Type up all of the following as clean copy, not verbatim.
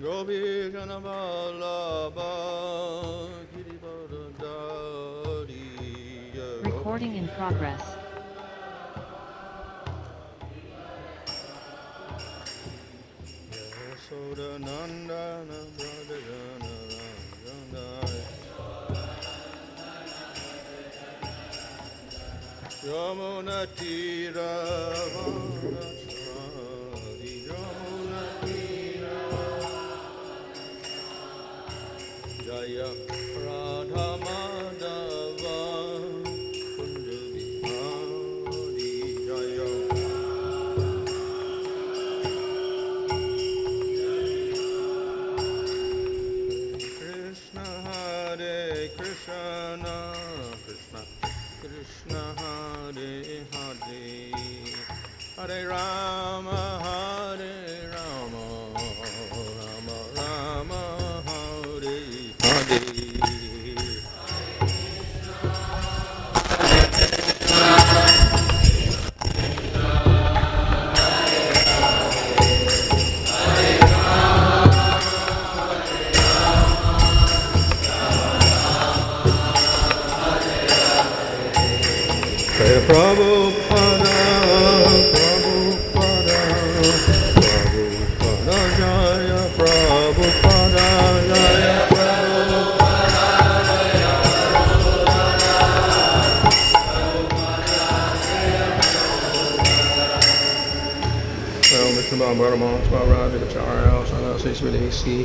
Gopi Janavalabha Girivardhari. Recording in progress. Yasoda Nandana Brajana Yamuna Tira Varachari Yamuna Tira Jaya Radha Madhava Kunja Vihari Jaya Krishna Hare Krishna Krishna Krishna Hare Hare Hare Rama Hare Rama Rama Rama Hare Hare. Prabhupada, Prabhupada, Prabhupada, Jaya Prabhupada, Jaya Prabhupada, Jaya Prabhupada. Well, Mr. Bhagavatam, Swaradha, Acharya, Sanasi, Svidesi,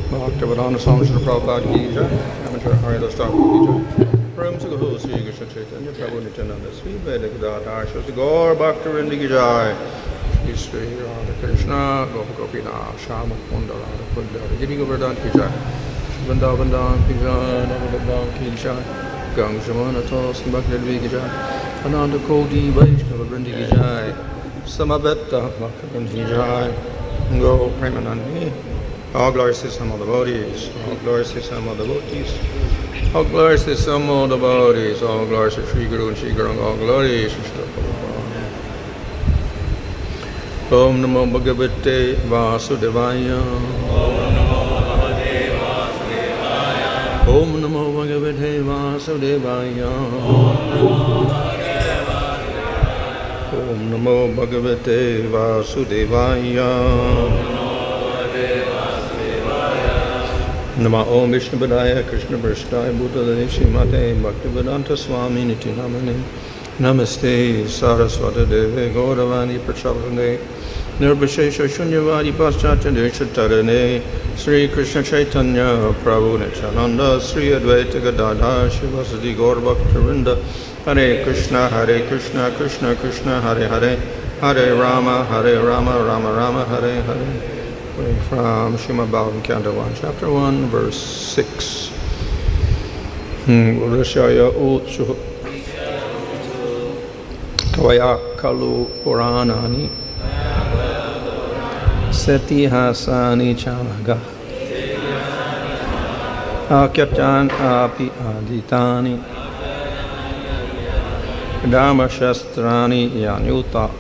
Bhaktivinoda Swami Srila Prabhupada Ki Jai, Amateur Haridas Thakur Ki Jai. Prem Sugho Sri Krishna Chaitanya Prabhu Nityananda Sri Vedakadadhar Shri Gaur Bhaktivinoda Ki Jai Shri Sri Radha Krishna Gopa Gopinath Shama Kunda Radha Kunda Giri Govardhan Ki Jai Vrindavan Ki Jai Navadhan Ki Jai Gang Shamana Toski Bhakti Ki Jai Ananda Kodi Vaishnava Vrindi Ki Jai Samaveta Bhaktivinoda Ki Jai Go Premanandi. All glories to some of the devotees, all glories to some of the devotees. All glories to some of the devotees, all glories to Sri Guru and Sri Guru, all glories to Sri Prabhupada. Om Namo Bhagavate Vasudevaya. Om Namo Bhagavate Vasudevaya. Om Namo Bhagavate Vasudevaya. Nama Om Vishnu Padaya Krishna Prasthaya Bhutale Srimate Bhaktivedanta Swami Niti Namane Namaste Saraswata Deve Gauravani Prachabhane Nirbhashesha Shunyavadi Paschatya Deshatarane Sri Krishna Chaitanya Prabhu Nityananda Sri Advaita Gadadhar Shivasati Gaur Bhaktarinda Hare Krishna Krishna Krishna Hare Hare Hare Rama Rama Rama Hare Hare. From Srimad Bhagavatam, Canto 1, Chapter 1, Verse 6. ṛṣaya ūcuḥ tvayā khalu purāṇāni setihāsāni cānagha ākhyātāni api adhītāni dharma-śāstrāṇi yāni ūcuḥ.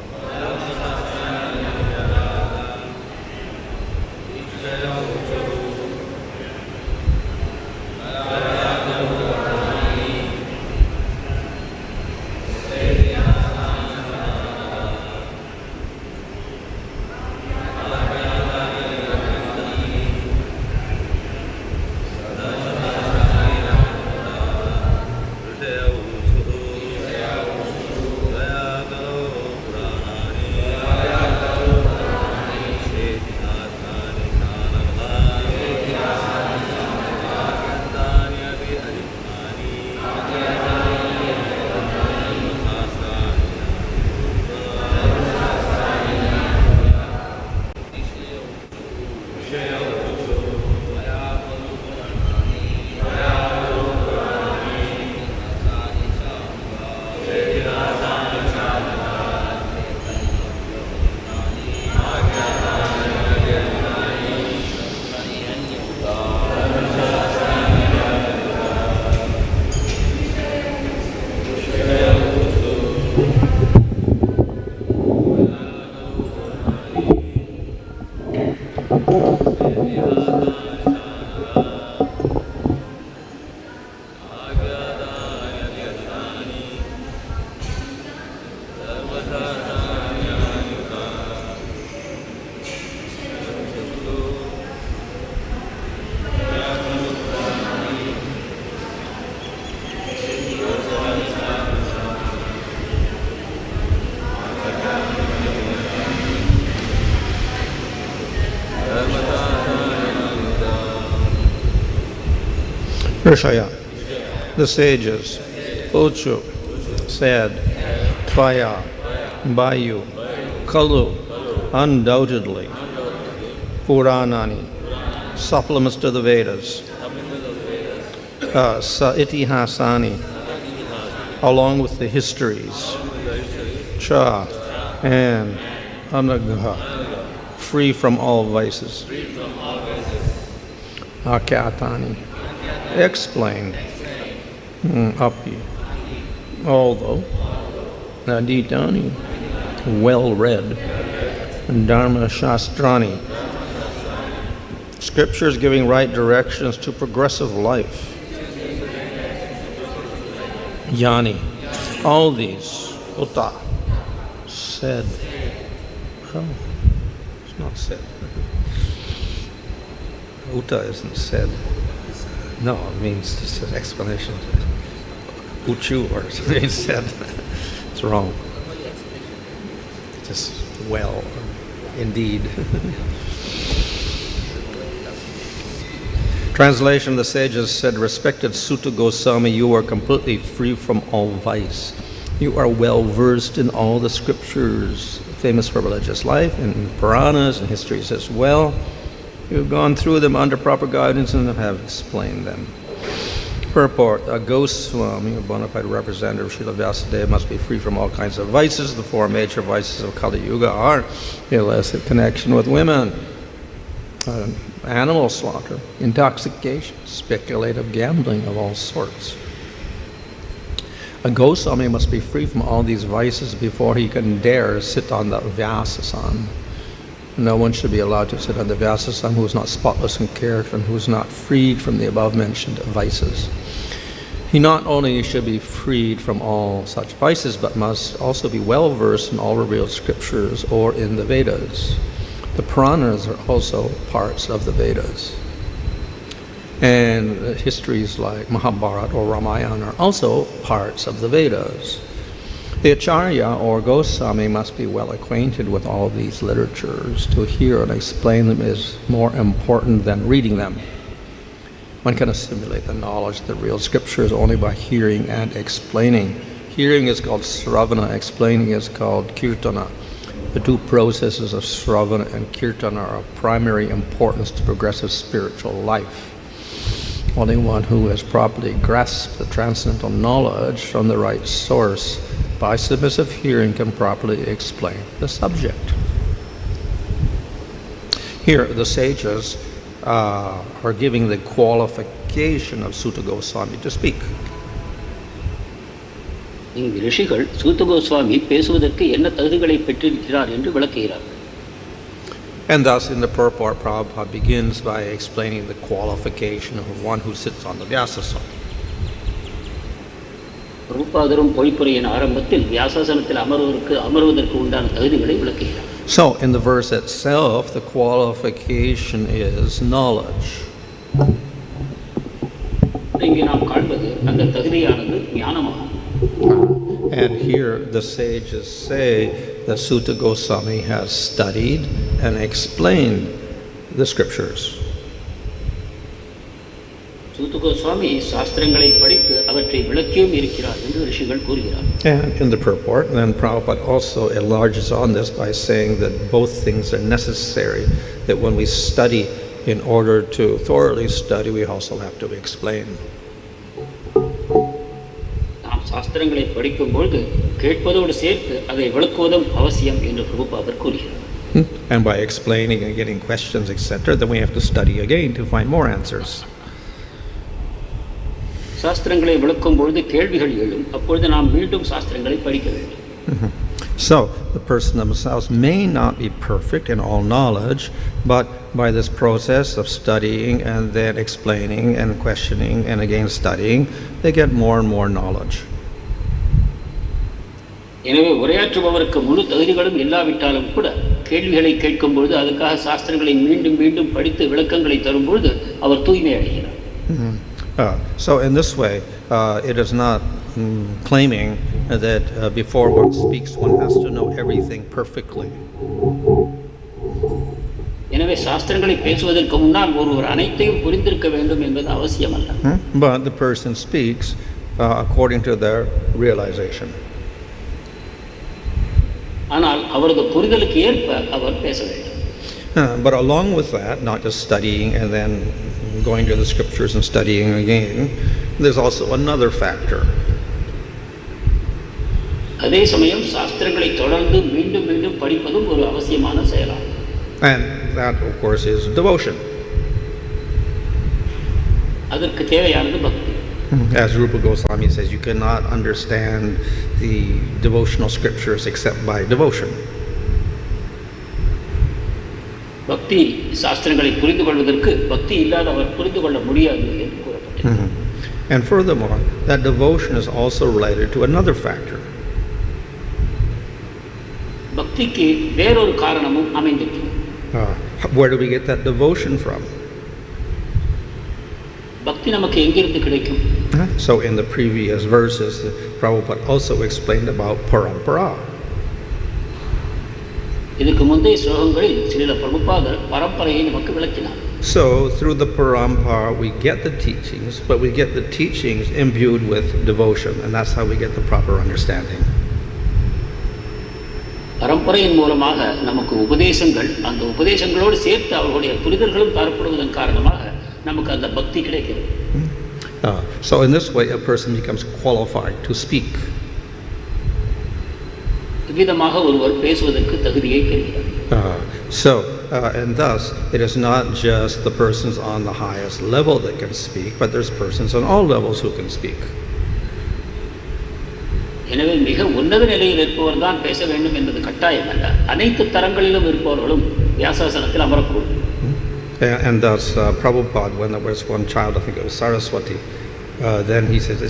ṛṣaya, the sages, ūcuḥ, said, tvayā, by you, khalu, undoubtedly, purāṇāni, supplements to the Vedas, sa-itihāsāni, along with the histories, ca and anagha, free from all vices, ākhyātāni, explained, although adhītāni, well read, dharma-śāstrāṇi, scriptures giving right directions to progressive life, yāni, all these, ūcuḥ, said, it's not said. Ūcuḥ isn't said. No, it means just an explanation. Ūcuḥ or something said. It's wrong. Just well, indeed. Translation, the sages said, respected Sūta Gosvāmī, you are completely free from all vice. You are well versed in all the scriptures, famous for religious life, and Purāṇas and histories as well. You've gone through them under proper guidance and have explained them. Purport, a Gosvāmī, a bona fide representative of Srila Vyasadeva, must be free from all kinds of vices. The four major vices of Kali Yuga are illicit connection with women, animal slaughter, intoxication, speculative gambling of all sorts. A Gosvāmī must be free from all these vices before he can dare sit on the Vyāsāsana. No one should be allowed to sit on the Vyāsāsana who is not spotless in character and who is not freed from the above-mentioned vices. He not only should be freed from all such vices, but must also be well-versed in all revealed scriptures or in the Vedas. The Purāṇas are also parts of the Vedas. And histories like Mahabharata or Ramayana are also parts of the Vedas. The Acharya or Gosvāmī must be well acquainted with all these literatures. To hear and explain them is more important than reading them. One can assimilate the knowledge of the real scriptures only by hearing and explaining. Hearing is called sravana, explaining is called kirtana. The two processes of sravana and kirtana are of primary importance to progressive spiritual life. Only one who has properly grasped the transcendental knowledge from the right source by submissive hearing can properly explain the subject. Here, the sages are giving the qualification of Sūta Gosvāmī to speak. இங்கு ரிஷிகள் சூத கோஸ்வாமி பேசுவதற்கு என்ன தகுதிகளை பெற்றிருக்கிறார் என்று விளக்குகிறார். And thus, in the purport, Prabhupada begins by explaining the qualification of one who sits on the Vyāsāsana. ரூபாதரும் பொய்ப்புரையின் ஆரம்பத்தில் வியாசாசனத்தில் அமர்வதற்கு உண்டான தகுதிகளை விளக்குகிறார். So, in the verse itself, the qualification is knowledge. இங்கே நாம் காண்பது அந்த தகுதியானது ஞானமாகும். And here the sages say that Sūta Gosvāmī has studied and explained the scriptures. சூத கோஸ்வாமி சாஸ்திரங்களை படித்து அவற்றை விளக்கியும் இருக்கிறார் என்று ரிஷிகள் கூறுகிறார். And in the purport, then Prabhupada also enlarges on this by saying that both things are necessary, that when we study, in order to thoroughly study, we also have to explain. நாம் சாஸ்திரங்களை படிக்கும்போது கேட்பதோடு சேர்த்து அதை விளக்குவதும் அவசியம் என்று பிரபுபாதர் கூறுகிறார். And by explaining and getting questions, etc., then we have to study again to find more answers. சாஸ்திரங்களை விளக்கும்போது கேள்விகள் எழும், அப்பொழுது நாம் மீண்டும் சாஸ்திரங்களை படிக்க வேண்டும். So, the person themselves may not be perfect in all knowledge, but by this process of studying and then explaining and questioning and again studying, they get more and more knowledge. எனவே உரையாற்றுபவருக்கு முழு தகுதிகளும் இல்லாவிட்டாலும் கூட கேள்விகளை கேட்கும்பொழுது அதுக்காக சாஸ்திரங்களை மீண்டும் மீண்டும் படித்து விளக்கங்களை தரும்பொழுது அவர் தூய்மை அடைகிறார். So in this way, it is not claiming that before one speaks, one has to know everything perfectly. எனவே எனவே சாஸ்திரங்களை பேசுவதற்கு முன்னால் ஒருவர் அனைத்தையும் புரிந்திருக்க வேண்டும் என்பது அவசியமல்ல. But the person speaks according to their realization. ஆனால் அவரது புரிதலுக்கு ஏற்ப அவர் பேச வேண்டும். But along with that, not just studying and then going to the scriptures and studying again, there's also another factor. அதே சமயம் சாஸ்திரங்களை தொடர்ந்து மீண்டும் மீண்டும் படிப்பதும் ஒரு அவசியமான செயலாகும். And that, of course, is devotion. அதற்கு தேவையானது பக்தி. As Sūta Gosvāmī says, you cannot understand the devotional scriptures except by devotion. பக்தி சாஸ்திரங்களை புரிந்து கொள்வதற்கு பக்தி இல்லாதவர் புரிந்து கொள்ள முடியாது என்று கூறப்பட்டது. And furthermore, that devotion is also related to another factor. பக்திக்கு வேறொரு காரணமும் அமைந்திருக்கிறது. Where do we get that devotion from? பக்தி நமக்கு எங்கிருந்து கிடைக்கும்? So in the previous verses, Prabhupada also explained about parampara. இதுக்கு முந்தைய ஸ்லோகங்களில் ஸ்ரீல பிரபுபாதர் பரம்பரையை நமக்கு விளக்கினார். So through the parampara we get the teachings, but we get the teachings imbued with devotion, and that's how we get the proper understanding. பரம்பரையின் மூலமாக நமக்கு உபதேசங்கள், அந்த உபதேசங்களோடு சேர்த்து அவர்களுடைய புரிதல்களும் தரப்படுவதன் காரணமாக நமக்கு அந்த பக்தி கிடைக்கிறது. So in this way a person becomes qualified to speak. இவ்விதமாக ஒருவர் பேசுவதற்கு தகுதியை பெறுகிறார். And thus it is not just the persons on the highest level that can speak, but there's persons on all levels who can speak. எனவே மிக உன்னத நிலையில் இருப்பவர் தான் பேச வேண்டும் என்பது கட்டாயம் அல்ல. அனைத்து தரங்களிலும் இருப்பவர்களும் வியாசாசனத்தில் அமரக்கூடும். And thus Prabhupada, when there was one child, I think it was Saraswati, then he says,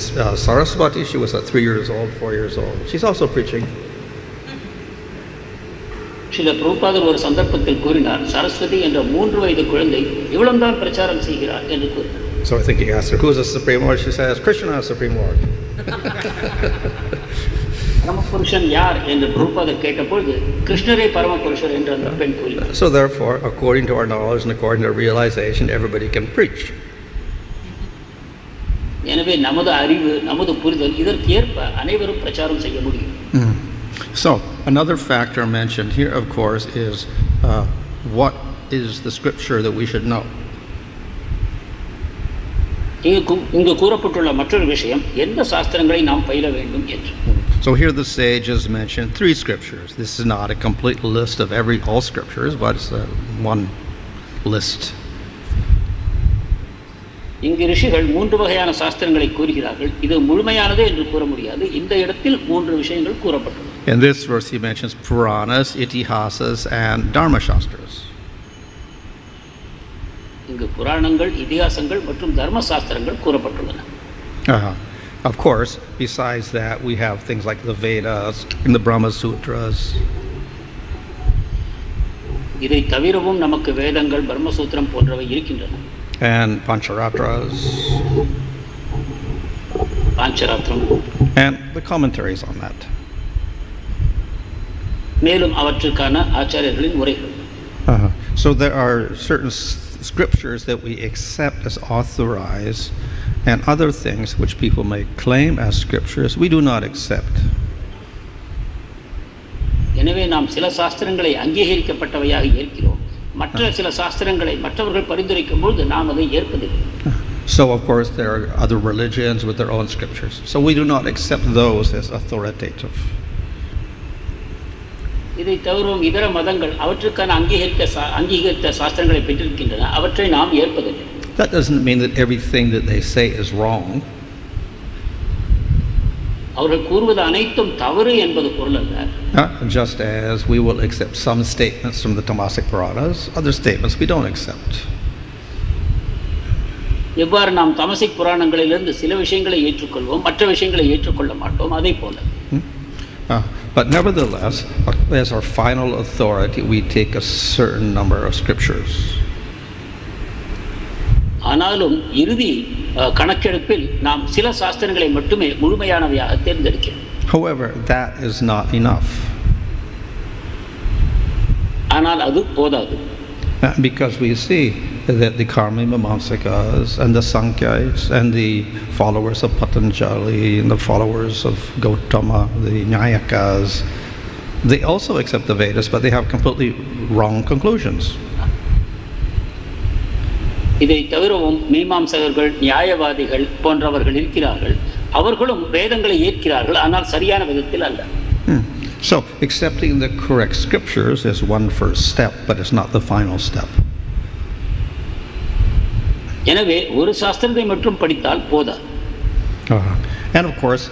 Saraswati, she was 3 years old, 4 years old. She's also preaching. Srila பிரபுபாதர் ஒரு சந்தர்ப்பத்தில் கூறினார், சரஸ்வதி என்ற 3 வயது குழந்தை இவ்வளவு தான் பிரச்சாரம் செய்கிறார் என்று கூறினார். So I think he asked her, who's the Supreme Lord? She says, Krishna is Supreme Lord. பரமபுருஷன் யார் என்று பிரபுபாதர் கேட்டபொழுது கிருஷ்ணரே பரமபுருஷர் என்று அந்த பெண் கூறினார். So therefore, according to our knowledge and according to our realization, everybody can preach. எனவே நமது அறிவு, நமது புரிதல் இதற்கு ஏற்ப அனைவரும் பிரச்சாரம் செய்ய முடியும். So another factor mentioned here, of course, is what is the scripture that we should know. இங்கு கூறப்பட்டுள்ள மற்றொரு விஷயம், எந்த சாஸ்திரங்களை நாம் பயில வேண்டும் என்று. So here the sages mentioned 3 scriptures. This is not a complete list of all scriptures, but it's one list. இங்கு ரிஷிகள் 3 வகையான சாஸ்திரங்களை கூறுகிறார்கள். இது முழுமையானது என்று கூற முடியாது. இந்த இடத்தில் 3 விஷயங்கள் கூறப்பட்டுள்ளன. In this verse he mentions Purāṇas, itihāsas and dharma-śāstrāṇi. இங்கு புராணங்கள், இதிகாசங்கள் மற்றும் தர்ம-சாஸ்திரங்கள் கூறப்பட்டுள்ளன. Of course, besides that, we have things like the Vedas and the Brahma Sutras. இதை தவிரவும் நமக்கு வேதங்கள், பிரம்மசூத்திரம் போன்றவை இருக்கின்றன. And Pancharatras. Pancharatram. And the commentaries on that. மேலும் அவற்றுக்கான ஆச்சாரியர்களின் உரைகள். So there are certain scriptures that we accept as authorized, and other things which people may claim as scriptures we do not accept. எனவே நாம் சில சாஸ்திரங்களை அங்கீகரிக்கப்பட்டவையாக ஏற்கிறோம். மற்ற சில சாஸ்திரங்களை மற்றவர்கள் பரிந்துரைக்கும்போது நாம் அதை ஏற்பதில்லை. So of course there are other religions with their own scriptures. So we do not accept those as authoritative. இதை தவிரவும் இதர மதங்கள் அவற்றுக்கான அங்கீகரித்த சாஸ்திரங்களை பெற்றிருக்கின்றன. அவற்றை நாம் ஏற்பதில்லை. That doesn't mean that everything that they say is wrong. அவர்கள் கூறுவது அனைத்தும் தவறு என்பது பொருள் அல்ல. Just as we will accept some statements from the Tamasic Purāṇas, other statements we don't accept. எவ்வாறு நாம் தமசிக் புராணங்களிலிருந்து சில விஷயங்களை ஏற்றுக்கொள்வோம், மற்ற விஷயங்களை ஏற்றுக்கொள்ள மாட்டோம், அதே போல. But nevertheless, as our final authority, we take a certain number of scriptures. ஆனாலும் இறுதி கணக்கெடுப்பில் நாம் சில சாஸ்திரங்களை மட்டுமே முழுமையானவையாக தேர்ந்தெடுக்கிறோம். However, that is not enough. ஆனால் அது போதாது. Because we see that the karma mīmāmsakas and the Saṅkhyayites and the followers of Patanjali and the followers of Gautama, the Nyayakas, they also accept the Vedas, but they have completely wrong conclusions. இதை தவிரவும் மீமாம்சகர்கள், நியாயவாதிகள் போன்றவர்கள் இருக்கிறார்கள். அவர்களும் வேதங்களை ஏற்கிறார்கள், ஆனால் சரியான விதத்தில் அல்ல. So accepting the correct scriptures is one first step, but it's not the final step. எனவே ஒரு சாஸ்திரத்தை மட்டும் படித்தால் போதாது. And of course,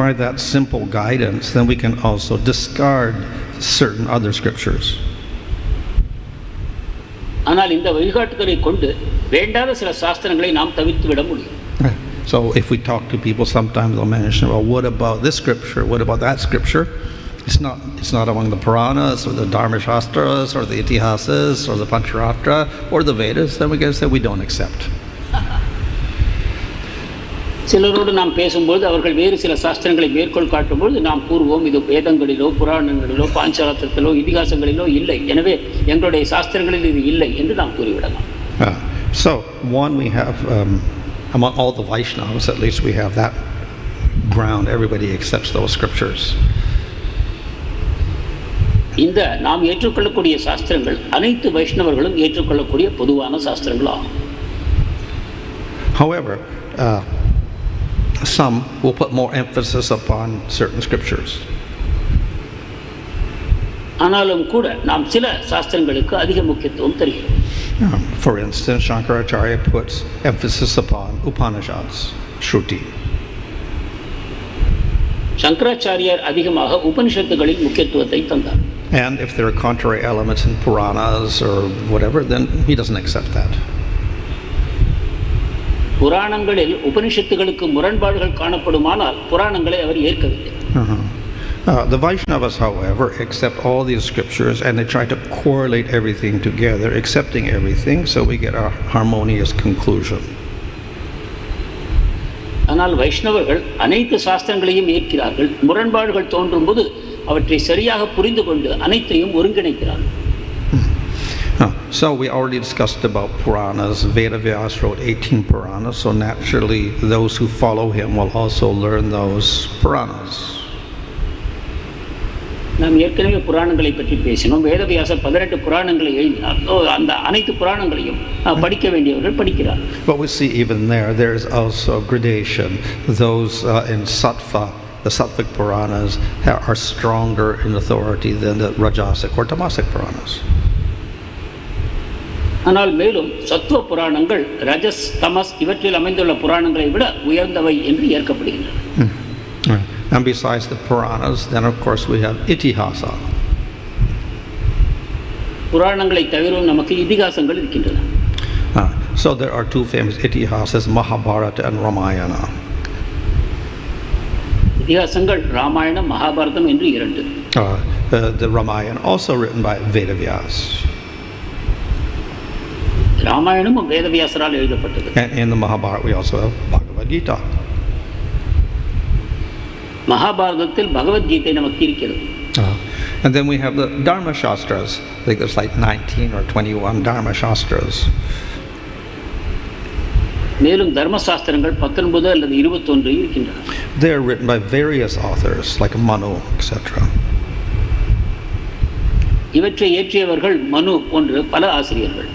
by that simple guidance, then we can also discard certain other scriptures. ஆனால் இந்த வழிகாட்டுதலை கொண்டு வேண்டாத சில சாஸ்திரங்களை நாம் தவிர்த்து விட முடியும். So if we talk to people, sometimes they'll mention, well, what about this scripture? What about that scripture? It's not among the Purāṇas or the dharma-śāstrāṇas or the itihāsas or the pancharatra or the Vedas. Then we can say we don't accept. சிலரோடு நாம் பேசும்போது அவர்கள் வேறு சில சாஸ்திரங்களை மேற்கோள் காட்டும்போது நாம் கூறுவோம், இது வேதங்களிலோ புராணங்களிலோ பாஞ்சராத்திரத்திலோ இதிகாசங்களிலோ இல்லை, எனவே எங்களுடைய சாஸ்திரங்களில் இது இல்லை என்று நாம் கூறிவிடலாம். So one, we have among all the Vaishnavas, at least we have that ground. Everybody accepts those scriptures. இந்த நாம் ஏற்றுக்கொள்ளக்கூடிய சாஸ்திரங்கள் அனைத்து வைஷ்ணவர்களும் ஏற்றுக்கொள்ளக்கூடிய பொதுவான சாஸ்திரங்கள் ஆகும். However, some will put more emphasis upon certain scriptures. ஆனாலும் கூட நாம் சில சாஸ்திரங்களுக்கு அதிக முக்கியத்துவம் தருகிறோம். For instance, Shankaracharya puts emphasis upon Upanishads, Shruti. சங்கராச்சாரியார் அதிகமாக உபனிஷத்துகளில் முக்கியத்துவத்தை தந்தார். And if there are contrary elements in Purāṇas or whatever, then he doesn't accept that. புராணங்களில் உபனிஷத்துகளுக்கு முரண்பாடுகள் காணப்படுமானால் புராணங்களை அவர் ஏற்கவில்லை. The Vaishnavas, however, accept all these scriptures and they try to correlate everything together, accepting everything, so we get a harmonious conclusion. ஆனால் வைஷ்ணவர்கள் அனைத்து சாஸ்திரங்களையும் ஏற்கிறார்கள். முரண்பாடுகள் தோன்றும் போது அவற்றை சரியாக புரிந்து கொண்டு அனைத்தையும் ஒருங்கிணைக்கிறார்கள். So we already discussed about Purāṇas. Vedas wrote 18 Purāṇas, so naturally those who follow him will also learn those Purāṇas. நாம் ஏற்கனவே புராணங்களை பற்றி பேசினோம். வேதவியாசர் 18 புராணங்களை எழுதினார். அந்த அனைத்து புராணங்களையும் படிக்க வேண்டியவர்கள் படிக்கிறார். But we see even there is also gradation. Those in sattva, the sattvic Purāṇas are stronger in authority than the rajasic or tamasic Purāṇas. ஆனால் மேலும் சத்துவ புராணங்கள் ரஜஸ், தமஸ் இவற்றில் அமைந்துள்ள புராணங்களை விட உயர்ந்தவை என்று ஏற்கப்படுகின்றன. And besides the Purāṇas, then of course we have itihāsāni. புராணங்களை தவிர நமக்கு இதிகாசங்கள் இருக்கின்றன. So there are two famous itihāsas, Mahabharata and Ramayana. இதிகாசங்கள் ராமாயணம், மகாபாரதம் என்று இரண்டு. The Ramayana also written by Vedavyas. ராமாயணமும் வேதவியாசரால் எழுதப்பட்டது. And in the Mahabharata we also have Bhagavad-gītā. மகாபாரதத்தில் பகவத்கீதை நமக்கு இருக்கிறது. And then we have the dharma-śāstrāṇas. I think there's like 19 or 21 dharma-śāstrāṇas. மேலும் தர்மசாஸ்திரங்கள் 19 அல்லது 21 இருக்கின்றன. They are written by various authors like Manu, etc. இவற்றை ஏற்றியவர்கள் மனு போன்ற பல ஆசிரியர்கள்.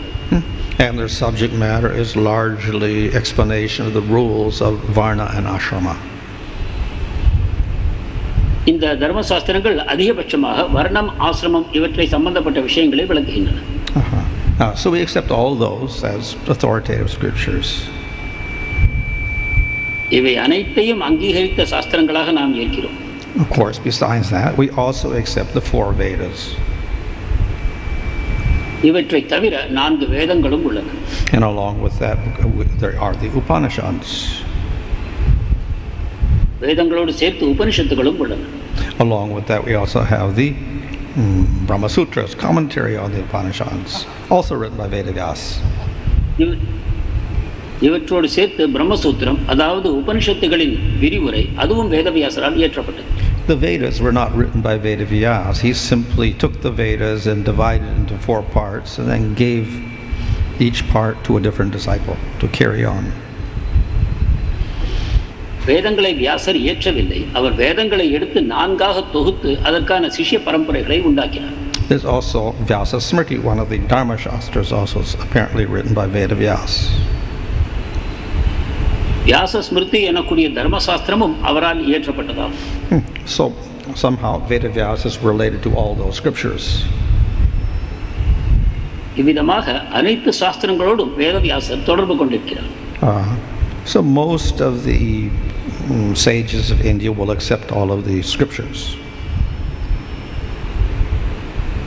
And their subject matter is largely explanation of the rules of varna and ashrama. இந்த தர்மசாஸ்திரங்கள் அதிகபட்சமாக வர்ணம், ஆசிரமம் இவற்றை சம்பந்தப்பட்ட விஷயங்களை விளக்குகின்றன. So we accept all those as authoritative scriptures. இவை அனைத்தையும் அங்கீகரித்த சாஸ்திரங்களாக நாம் ஏற்கிறோம். Of course, besides that, we also accept the 4 Vedas. இவற்றை தவிர 4 வேதங்களும் உள்ளன. And along with that, there are the Upanishads. வேதங்களோடு சேர்த்து உபனிஷத்துகளும் உள்ளன. Along with that, we also have the Brahma Sutras, commentary on the Upanishads, also written by Vedas. இவற்றோடு சேர்த்து பிரம்மசூத்திரம், அதாவது உபனிஷத்துகளின் விரிவுரை, அதுவும் வேதவியாசரால் இயற்றப்பட்டது. the Vedas were not written by Vedavyas. He simply took the Vedas and divided into 4 parts and then gave each part to a different disciple to carry on. வேதங்களை வியாசர் இயற்றவில்லை. அவர் வேதங்களை எடுத்து 4ஆக தொகுத்து அதற்கான சிஷ்ய பரம்பரைகளை உண்டாக்கினார். There's also Vyasa Smriti, one of the dharma-śāstrāṇi, also apparently written by Vedavyas. Vyasa Smriti எனக்கூடிய தர்மசாஸ்திரமும் அவரால் இயற்றப்பட்டதாகும். So somehow Vedavyas is related to all those scriptures. இவ்விதமாக அனைத்து சாஸ்திரங்களோடும் வேதவியாசர் தொடர்பு கொண்டிருக்கிறார். So most of the sages of India will accept all of the scriptures.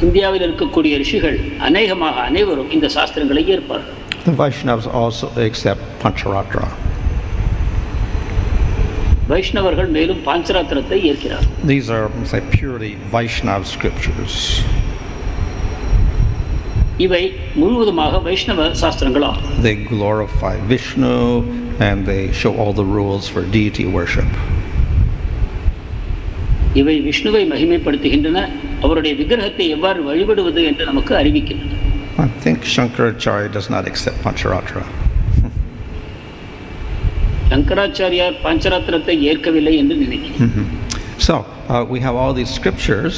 இந்தியாவில் இருக்கக்கூடிய ரிஷிகள் அநேகமாக அனைவரும் இந்த சாஸ்திரங்களை ஏற்பார்கள். The Vaishnavas also accept Pancharatra. வைஷ்ணவர்கள் மேலும் பாஞ்சராத்திரத்தை ஏற்கிறார். These are, say, purely Vaishnava scriptures. இவை முழுவதுமாக வைஷ்ணவ சாஸ்திரங்களாகும். They glorify Vishnu and they show all the rules for deity worship. இவை விஷ்ணுவை மகிமைப்படுத்துகின்றன, அவருடைய விக்கிரகத்தை எவ்வாறு வழிபடுவது என்று நமக்கு அறிவிக்கின்றன. I think Shankaracharya does not accept Pancharatra. சங்கராச்சாரியார் பாஞ்சராத்திரத்தை ஏற்கவில்லை என்று நினைக்கிறேன். So we have all these scriptures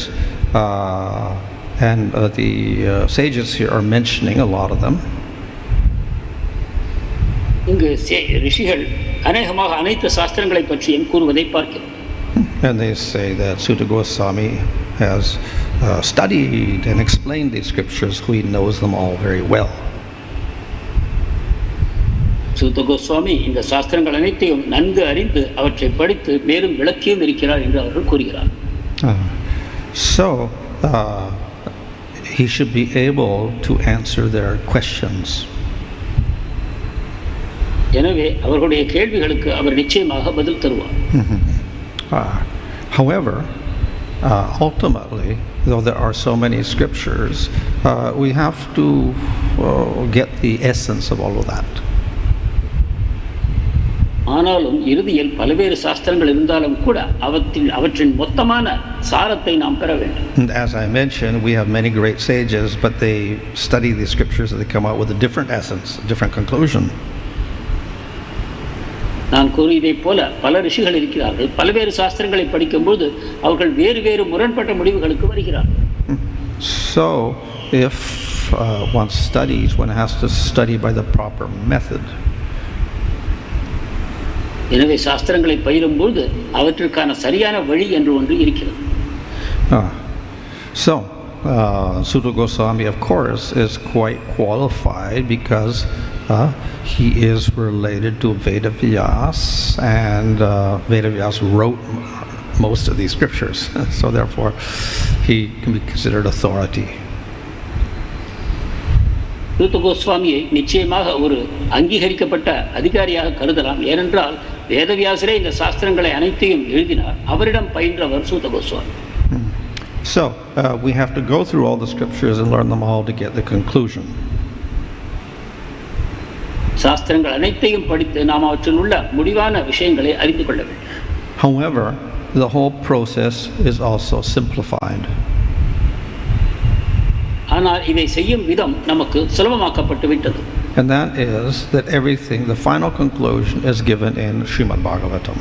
and the sages here are mentioning a lot of them. இங்கு ரிஷிகள் அநேகமாக அனைத்து சாஸ்திரங்களை பற்றியும் கூறுவதை பார்க்கிறோம். And they say that Sūta Gosvāmī has studied and explained these scriptures. He knows them all very well. சூத கோஸ்வாமி இந்த சாஸ்திரங்கள் அனைத்தையும் நன்கு அறிந்து அவற்றை படித்து மேலும் விளக்கியும் இருக்கிறார் என்று அவர்கள் கூறுகிறார். So he should be able to answer their questions. எனவே அவர்களுடைய கேள்விகளுக்கு அவர் நிச்சயமாக பதில் தருவார். However, ultimately, though there are so many scriptures, we have to get the essence of all of that. ஆனாலும் இறுதியில் பல்வேறு சாஸ்திரங்கள் இருந்தாலும் கூட அவற்றின் மொத்தமான சாரத்தை நாம் பெற வேண்டும். And as I mentioned, we have many great sages, but they study the scriptures and they come out with a different essence, a different conclusion. நான் கூறியதைப் போல பல ரிஷிகள் இருக்கிறார்கள். பல்வேறு சாஸ்திரங்களை படிக்கும்போது அவர்கள் வேறு வேறு முரண்பட்ட முடிவுகளுக்கு வருகிறார்கள். So if one studies, one has to study by the proper method. எனவே சாஸ்திரங்களை பயிலும்போது அவற்றுக்கான சரியான வழி என்று ஒன்று இருக்கிறது. So Sūta Gosvāmī, of course, is quite qualified because he is related to Vedavyas, and Vedavyas wrote most of these scriptures. So therefore, he can be considered authority. சூத கோஸ்வாமியை நிச்சயமாக ஒரு அங்கீகரிக்கப்பட்ட அதிகாரியாக கருதலாம். ஏனென்றால் வேதவியாசரே இந்த சாஸ்திரங்களை அனைத்தையும் எழுதினார். அவரிடம் பயின்றவர் சூத Goswami. So we have to go through all the scriptures and learn them all to get the conclusion. சாஸ்திரங்கள் அனைத்தையும் படித்து நாம் அவற்றில் உள்ள முடிவான விஷயங்களை அறிந்து கொள்ள வேண்டும். However, the whole process is also simplified. ஆனால் இதை செய்யும் விதம் நமக்கு சுலபமாக்கப்பட்டு விட்டது. And that is that everything, the final conclusion is given in Srimad Bhagavatam.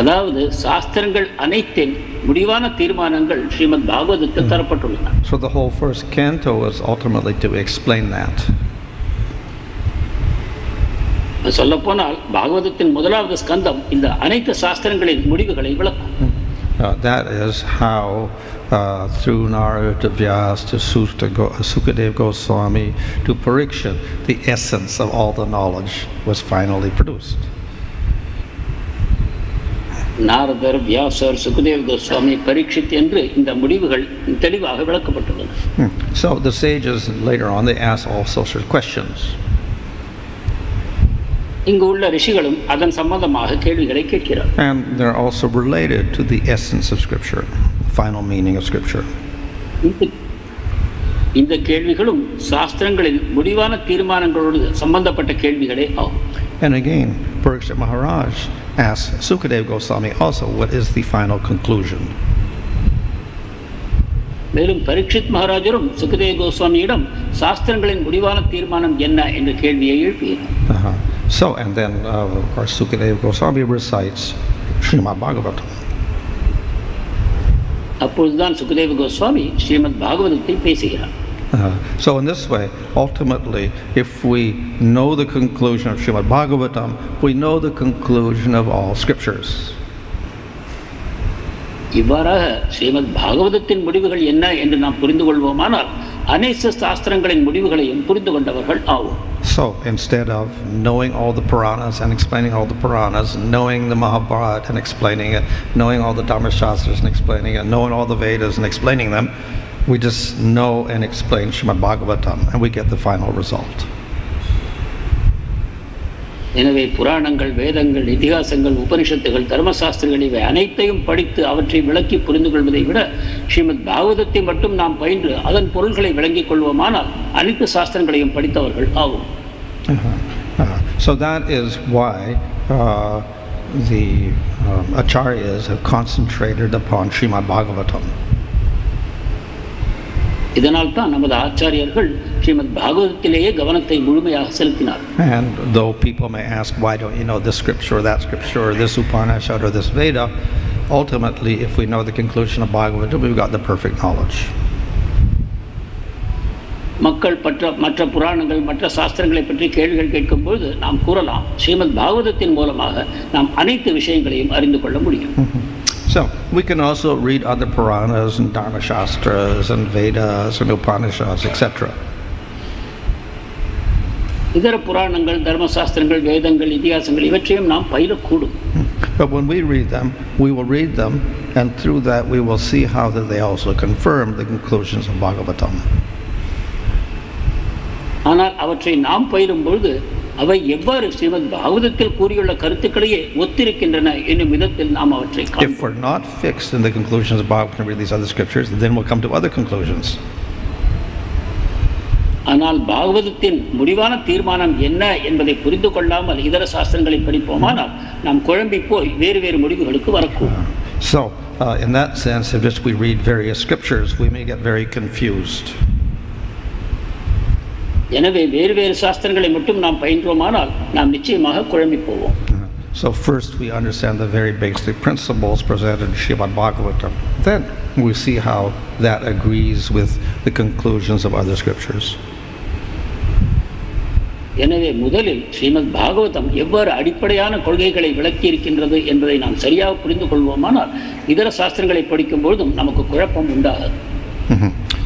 அதாவது சாஸ்திரங்கள் அனைத்தின் முடிவான தீர்மானங்கள் ஸ்ரீமத் பாகவதத்தில் தரப்பட்டுள்ளன. So the whole first canto is ultimately to explain that. சொல்லப்போனால் பாகவதத்தின் முதலாவது ஸ்கந்தம் இந்த அனைத்து சாஸ்திரங்களின் முடிவுகளை விளக்கும். That is how through Narada to Vyasa to Sūta Gosvāmī to Parikshit, the essence of all the knowledge was finally produced. நாரதர், வியாசர், சுகதேவ் கோஸ்வாமி, பரீட்சித் என்று இந்த முடிவுகள் தெளிவாக விளக்கப்பட்டுள்ளன. So the sages later on they ask all sorts of questions. இங்கு உள்ள ரிஷிகளும் அதன் சம்பந்தமாக கேள்விகளை கேட்கிறார். And they're also related to the essence of scripture, final meaning of scripture. இந்த கேள்விகளும் சாஸ்திரங்களின் முடிவான தீர்மானங்களோடு சம்பந்தப்பட்ட கேள்விகளே ஆகும். And again, Parikshit Maharaj asked Sukadeva Goswāmī also, what is the final conclusion? மேலும் பரீட்சித் மகாராஜரும் சுகதேவ கோஸ்வாமியிடம் சாஸ்திரங்களின் முடிவான தீர்மானம் என்ன என்ற கேள்வியை எழுப்பினார். So, and then of course Sukadeva Goswāmī recites Srimad Bhagavatam. அப்பொழுதுதான் சுகதேவ கோஸ்வாமி ஸ்ரீமத் பாகவதத்தை பேசுகிறார். So in this way, ultimately, if we know the conclusion of Srimad Bhagavatam, we know the conclusion of all scriptures. இவ்வாறாக ஸ்ரீமத் பாகவதத்தின் முடிவுகள் என்ன என்று நாம் புரிந்து கொள்வோமானால் அனைத்து சாஸ்திரங்களின் முடிவுகளையும் புரிந்து கொண்டவர்கள் ஆவோம். So instead of knowing all the Purāṇas and explaining all the Purāṇas, knowing the Mahabharata and explaining it, knowing all the dharma-śāstrāṇi and explaining it, knowing all the Vedas and explaining them, we just know and explain Srimad Bhagavatam and we get the final result. எனவே புராணங்கள், வேதங்கள், இதிகாசங்கள், உபனிஷத்துகள், தர்மசாஸ்திரங்கள் இவை அனைத்தையும் படித்து அவற்றை விளக்கி புரிந்து கொள்வதை விட ஸ்ரீமத் பாகவதத்தை மட்டும் நாம் பயின்று அதன் பொருள்களை விளங்கிக் கொள்வோமானால் அனைத்து சாஸ்திரங்களையும் படித்தவர்கள் ஆகும். So that is why the acharyas have concentrated upon Srimad Bhagavatam. இதனால் தான் நமது ஆச்சாரியர்கள் ஸ்ரீமத் பாகவதத்திலேயே கவனத்தை முழுமையாக செலுத்தினார். And though people may ask, why don't you know this scripture or that scripture or this Upanishad or this Veda, ultimately if we know the conclusion of Bhagavatam, we've got the perfect knowledge. மக்கள் மற்ற புராணங்கள், மற்ற சாஸ்திரங்களை பற்றி கேள்விகள் கேட்கும்போது நாம் கூறலாம், ஸ்ரீமத் பாகவதத்தின் மூலமாக நாம் அனைத்து விஷயங்களையும் அறிந்து கொள்ள முடியும். So we can also read other Purāṇas and dharma-śāstrāṇas and Vedas and Upanishads, etc. இதர புராணங்கள், தர்மசாஸ்திரங்கள், வேதங்கள், இதிகாசங்கள் இவற்றையும் நாம் பயிலக்கூடும். But when we read them, we will read them, and through that we will see how that they also confirm the conclusions of Bhagavatam. ஆனால் அவற்றை நாம் பயிலும் பொழுது அவை எவ்வாறு ஸ்ரீமத் பாகவதத்தில் கூறியுள்ள கருத்துக்களையே ஒத்திருக்கின்றன என்னும் விதத்தில் நாம் அவற்றை காண்போம். If we're not fixed in the conclusions of Bhagavatam and read these other scriptures, then we'll come to other conclusions. ஆனால் பாகவதத்தின் முடிவான தீர்மானம் என்ன என்பதை புரிந்து கொள்ளாமல் இதர சாஸ்திரங்களை படிப்போமானால் நாம் குழம்பி போய் வேறு வேறு முடிவுகளுக்கு வரக்கூடும். So in that sense, if just we read various scriptures, we may get very confused. எனவே வேறு வேறு சாஸ்திரங்களை மட்டும் நாம் பயின்றோமானால் நாம் நிச்சயமாக குழம்பி போவோம். So first we understand the very basic principles presented in Srimad Bhagavatam. Then we see how that agrees with the conclusions of other scriptures. எனவே முதலில் ஸ்ரீமத் பாகவதம் எவ்வாறு அடிப்படையான கொள்கைகளை விளக்கி இருக்கின்றது என்பதை நாம் சரியாக புரிந்து கொள்வோமானால் இதர சாஸ்திரங்களை படிக்கும் பொழுதும் நமக்கு குழப்பம் உண்டாகாது.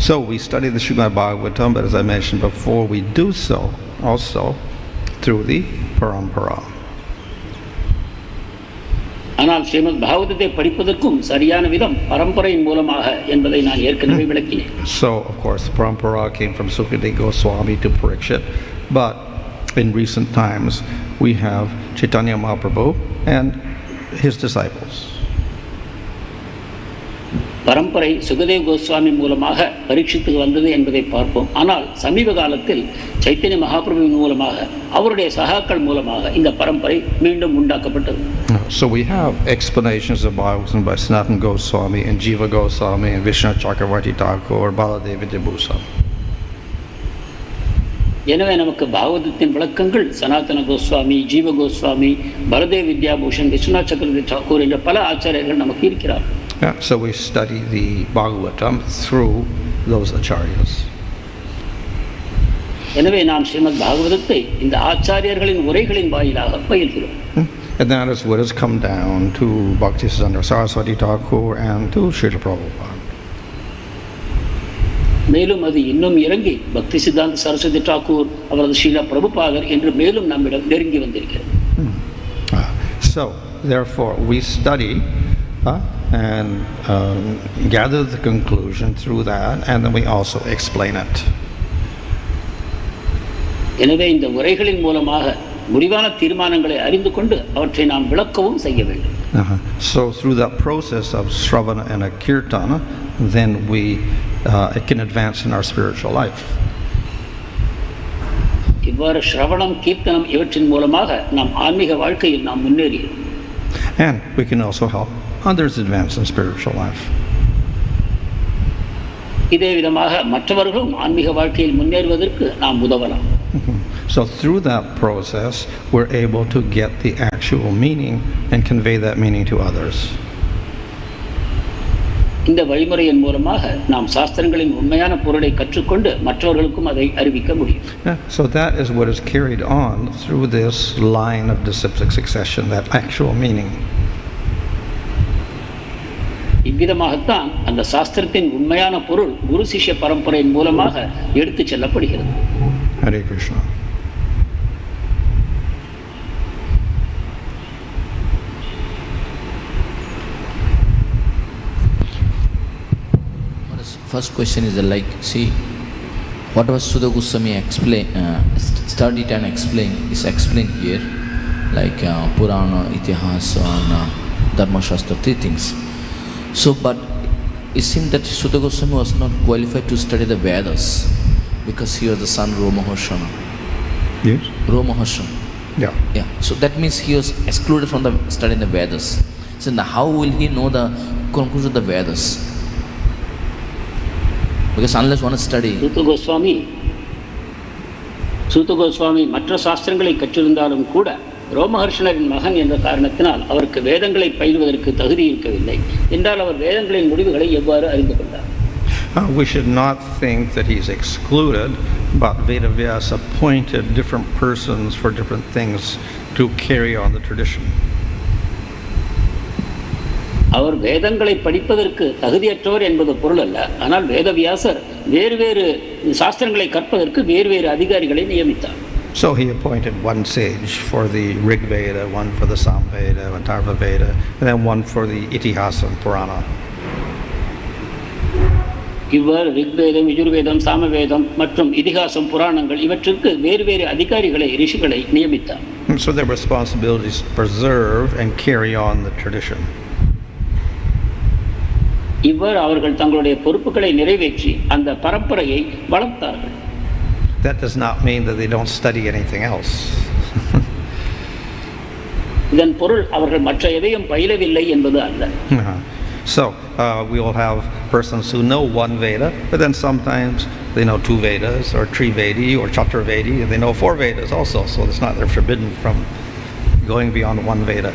So we study the Srimad Bhagavatam, but as I mentioned before, we do so also through the parampara. ஆனால் ஸ்ரீமத் பாகவதத்தை படிப்பதற்கும் சரியான விதம் பரம்பரையின் மூலமாக என்பதை நான் ஏற்கனவே விளக்கினேன். So of course the parampara came from Sūta Gosvāmī to Parikshit, but in recent times we have Chaitanya Mahaprabhu and his disciples. பரம்பரை சுகதேவ கோஸ்வாமி மூலமாக பரீட்சித்துக்கு வந்தது என்பதை பார்ப்போம். ஆனால் சமீப காலத்தில் சைத்தன்ய மகாபிரபுவின் மூலமாக அவருடைய சகாக்கள் மூலமாக இந்த பரம்பரை மீண்டும் உண்டாக்கப்பட்டது. So we have explanations of Bhagavatam by Sanatana Goswami and Jiva Goswami and Vishnu Chakravarti Thakur, Baladeva Debhusa. எனவே நமக்கு பாகவதத்தின் விளக்கங்கள் சனாதன கோஸ்வாமி, ஜீவ கோஸ்வாமி, பலதேவ வித்யாபூஷன், விஸ்வநாத் சக்கரவர்த்தி தாக்கூர் என்ற பல ஆச்சாரியர்கள் நமக்கு இருக்கிறார்கள். So we study the Bhagavatam through those acharyas. எனவே நாம் ஸ்ரீமத் பாகவதத்தை இந்த ஆச்சாரியர்களின் உரைகளின் வாயிலாக பயில்கிறோம். And that is what has come down to Bhaktisiddhanta Saraswati Thakur and to Srila Prabhupada. மேலும் அது இன்னும் இறங்கி பக்தி சித்தாந்த சரஸ்வதி தாக்கூர், அவரது ஸ்ரீல பிரபுபாதர் என்று மேலும் நம்மிடம் நெருங்கி வந்திருக்கிறது. So therefore we study and gather the conclusion through that, and then we also explain it. எனவே இந்த உரைகளின் மூலமாக முடிவான தீர்மானங்களை அறிந்து கொண்டு அவற்றை நாம் விளக்கவும் செய்ய வேண்டும். So through that process of Shravana and Kirtana, then we it can advance in our spiritual life. இவ்வாறு ஸ்ரவணம், கீர்த்தனம் இவற்றின் மூலமாக நாம் ஆன்மீக வாழ்க்கையில் நாம் முன்னேறியோம். And we can also help others advance in spiritual life. இதே விதமாக மற்றவர்களும் ஆன்மீக வாழ்க்கையில் முன்னேறுவதற்கு நாம் உதவலாம். So through that process, we're able to get the actual meaning and convey that meaning to others. இந்த வழிமுறையின் மூலமாக நாம் சாஸ்திரங்களின் உண்மையான பொருளை கற்றுக்கொண்டு மற்றவர்களுக்கும் அதை அறிவிக்க முடியும். So that is what is carried on through this line of disciplic succession, that actual meaning. இவ்விதமாகத்தான் அந்த சாஸ்திரத்தின் உண்மையான பொருள் குரு சிஷ்ய பரம்பரையின் மூலமாக எடுத்துச் செல்லப்படுகிறது. Hare Krishna. First question is like, see, what was Sūta Gosvāmī studied and explained is explained here, like Purāṇa, ākhyātāni, dharma-śāstrāṇi, three things. So, but it seemed that Sūta Gosvāmī was not qualified to study the Vedas because he was the son of Romaharsha. Yes? Romaharsha. Yeah. Yeah. So that means he was excluded from the studying the Vedas. So now how will he know the conclusion of the Vedas? Because unless one is studying. சூத கோஸ்வாமி மற்ற சாஸ்திரங்களை கற்றிருந்தாலும் கூட ரோமஹர்ஷனரின் மகன் என்ற காரணத்தினால் அவருக்கு வேதங்களை பயில்வதற்கு தகுதி இருக்கவில்லை என்றால் அவர் வேதங்களின் முடிவுகளை எவ்வாறு அறிந்து கொண்டார்? We should not think that he's excluded, but Vedas appointed different persons for different things to carry on the tradition. அவர் வேதங்களை படிப்பதற்கு தகுதியற்றவர் என்பது பொருள் அல்ல. ஆனால் வேதவியாசர் வேறு வேறு சாஸ்திரங்களை கற்பதற்கு வேறு வேறு அதிகாரிகளை நியமித்தார். So he appointed one sage for the Rig Veda, one for the Sam Veda, and Atharva Veda, and then one for the itihāsāni Purāṇa. இவர் ரிக்வேதம், யஜுர்வேதம், சாமவேதம் மற்றும் இதிகாசம், புராணங்கள் இவற்றுக்கு வேறு வேறு அதிகாரிகளை, ரிஷிகளை நியமித்தார். So their responsibilities to preserve and carry on the tradition. இவர் அவர்கள் தங்களுடைய பொறுப்புகளை நிறைவேற்றி அந்த பரம்பரையை வளர்த்தார்கள். That does not mean that they don't study anything else. இதன் பொருள் அவர்கள் மற்ற எதையும் பயிலவில்லை என்பது அல்ல. So we will have persons who know one Veda, but then sometimes they know two Vedas or Trivedi or Chaturvedi, and they know four Vedas also. So it's not they're forbidden from going beyond one Veda.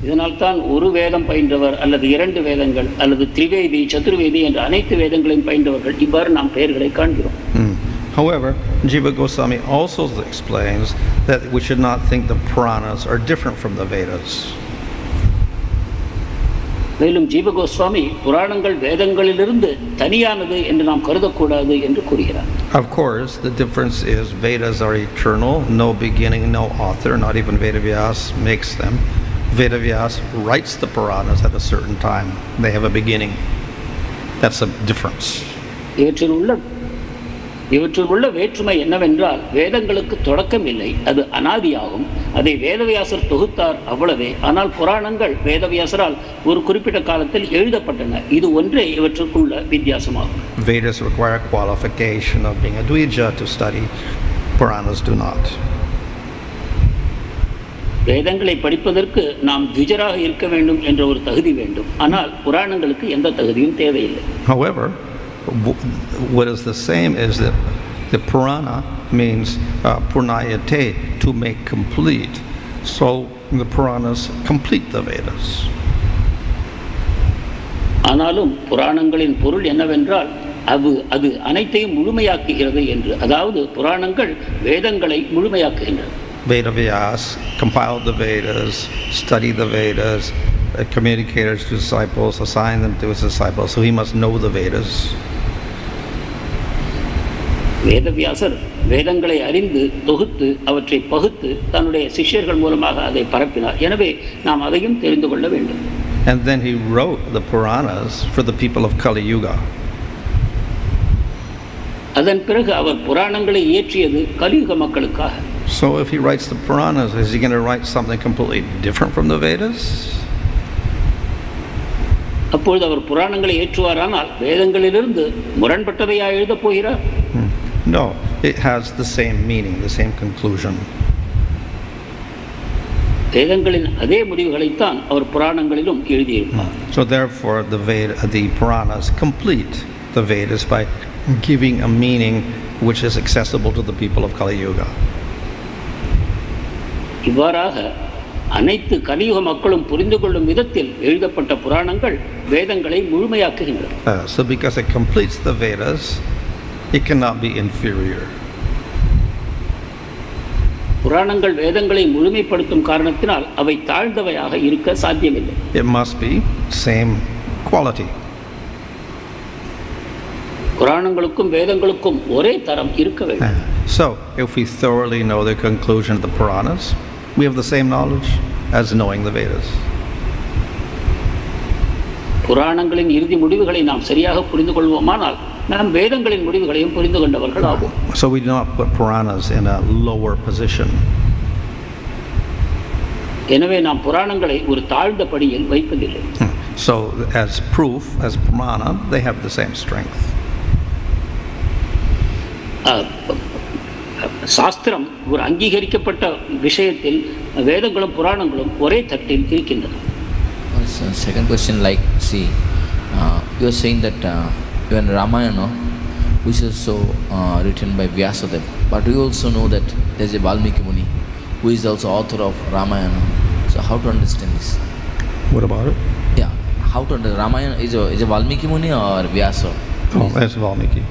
இதனால் தான் ஒரு வேதம் பயின்றவர் அல்லது இரண்டு வேதங்கள் அல்லது திரிவேதி, சதுர்வேதி என்ற அனைத்து வேதங்களையும் பயின்றவர்கள் இவ்வாறு நாம் பெயர்களை காண்கிறோம். However, Jiva Gosvāmī also explains that we should not think the Purāṇas are different from the Vedas. மேலும் ஜீவ கோஸ்வாமி புராணங்கள் வேதங்களிலிருந்து தனியானது என்று நாம் கருதக்கூடாது என்று கூறுகிறார். Of course, the difference is Vedas are eternal, no beginning, no author, not even Vedavyas makes them. Vedavyas writes the Purāṇas at a certain time. They have a beginning. That's a difference. இவற்றில் உள்ள வேற்றுமை என்னவென்றால் வேதங்களுக்கு தொடக்கம் இல்லை, அது அனாதியாகும். அதை வேதவியாசர் தொகுத்தார், அவ்வளவே. ஆனால் புராணங்கள் வேதவியாசரால் ஒரு குறிப்பிட்ட காலத்தில் எழுதப்பட்டன. இது ஒன்றே இவற்றுக்குள்ள வித்தியாசமாகும். Vedas require qualification of being a dvija to study. Purāṇas do not. வேதங்களை படிப்பதற்கு நாம் த்விஜராக இருக்க வேண்டும் என்ற ஒரு தகுதி வேண்டும். ஆனால் புராணங்களுக்கு எந்த தகுதியும் தேவையில்லை. However, what is the same is that the Purāṇa means purnayate, to make complete. So the Purāṇas complete the Vedas. ஆனாலும் புராணங்களின் பொருள் என்னவென்றால் அது அனைத்தையும் முழுமையாக்குகிறது என்று. அதாவது புராணங்கள் வேதங்களை முழுமையாக்குகின்றன. Vedavyas compiled the Vedas, studied the Vedas, communicated to disciples, assigned them to his disciples, so he must know the Vedas. வேதவியாசர் வேதங்களை அறிந்து தொகுத்து அவற்றை பகுத்து தன்னுடைய சிஷ்யர்கள் மூலமாக அதை பரப்பினார். எனவே நாம் அதையும் தெரிந்து கொள்ள வேண்டும். And then he wrote the Purāṇas for the people of Kali Yuga. அதன் பிறகு அவர் புராணங்களை இயற்றியது கலியுக மக்களுக்காக. So if he writes the Purāṇas, is he going to write something completely different from the Vedas? அப்பொழுது அவர் புராணங்களை ஏற்றுவாரானால் வேதங்களிலிருந்து முரண்பட்டதையா எழுதப் போகிறார்? No, it has the same meaning, the same conclusion. வேதங்களின் அதே முடிவுகளைத்தான் அவர் புராணங்களிலும் எழுதியிருப்பார். So therefore the Purāṇas complete the Vedas by giving a meaning which is accessible to the people of Kali Yuga. இவ்வாறாக அனைத்து கலியுக மக்களும் புரிந்து கொள்ளும் விதத்தில் எழுதப்பட்ட புராணங்கள் வேதங்களை முழுமையாக்குகின்றன. So because it completes the Vedas, it cannot be inferior. புராணங்கள் வேதங்களை முழுமைப்படுத்தும் காரணத்தினால் அவை தாழ்ந்தவையாக இருக்க சாத்தியமில்லை. It must be same quality. புராணங்களுக்கும் வேதங்களுக்கும் ஒரே தரம் இருக்க வேண்டும். So if we thoroughly know the conclusion of the Purāṇas, we have the same knowledge as knowing the Vedas. புராணங்களின் இறுதி முடிவுகளை நாம் சரியாக புரிந்து கொள்வோமானால் நாம் வேதங்களின் முடிவுகளையும் புரிந்து கொண்டவர்கள் ஆகும். So we do not put Purāṇas in a lower position. எனவே நாம் புராணங்களை ஒரு தாழ்ந்த படியில் வைப்பதில்லை. So as proof, as Purāṇa, they have the same strength. சாஸ்திரம் ஒரு அங்கீகரிக்கப்பட்ட விஷயத்தில் வேதங்களும் புராணங்களும் ஒரே தட்டில் இருக்கின்றன. Second question, like, see, you are saying that even Ramayana, which is so written by Vyasadeva, but we also know that there is a Valmiki Muni who is also author of Ramayana. So how to understand this? What about it? Yeah, how to understand Ramayana is a Valmiki Muni or Vyasa? Oh, that's Valmiki.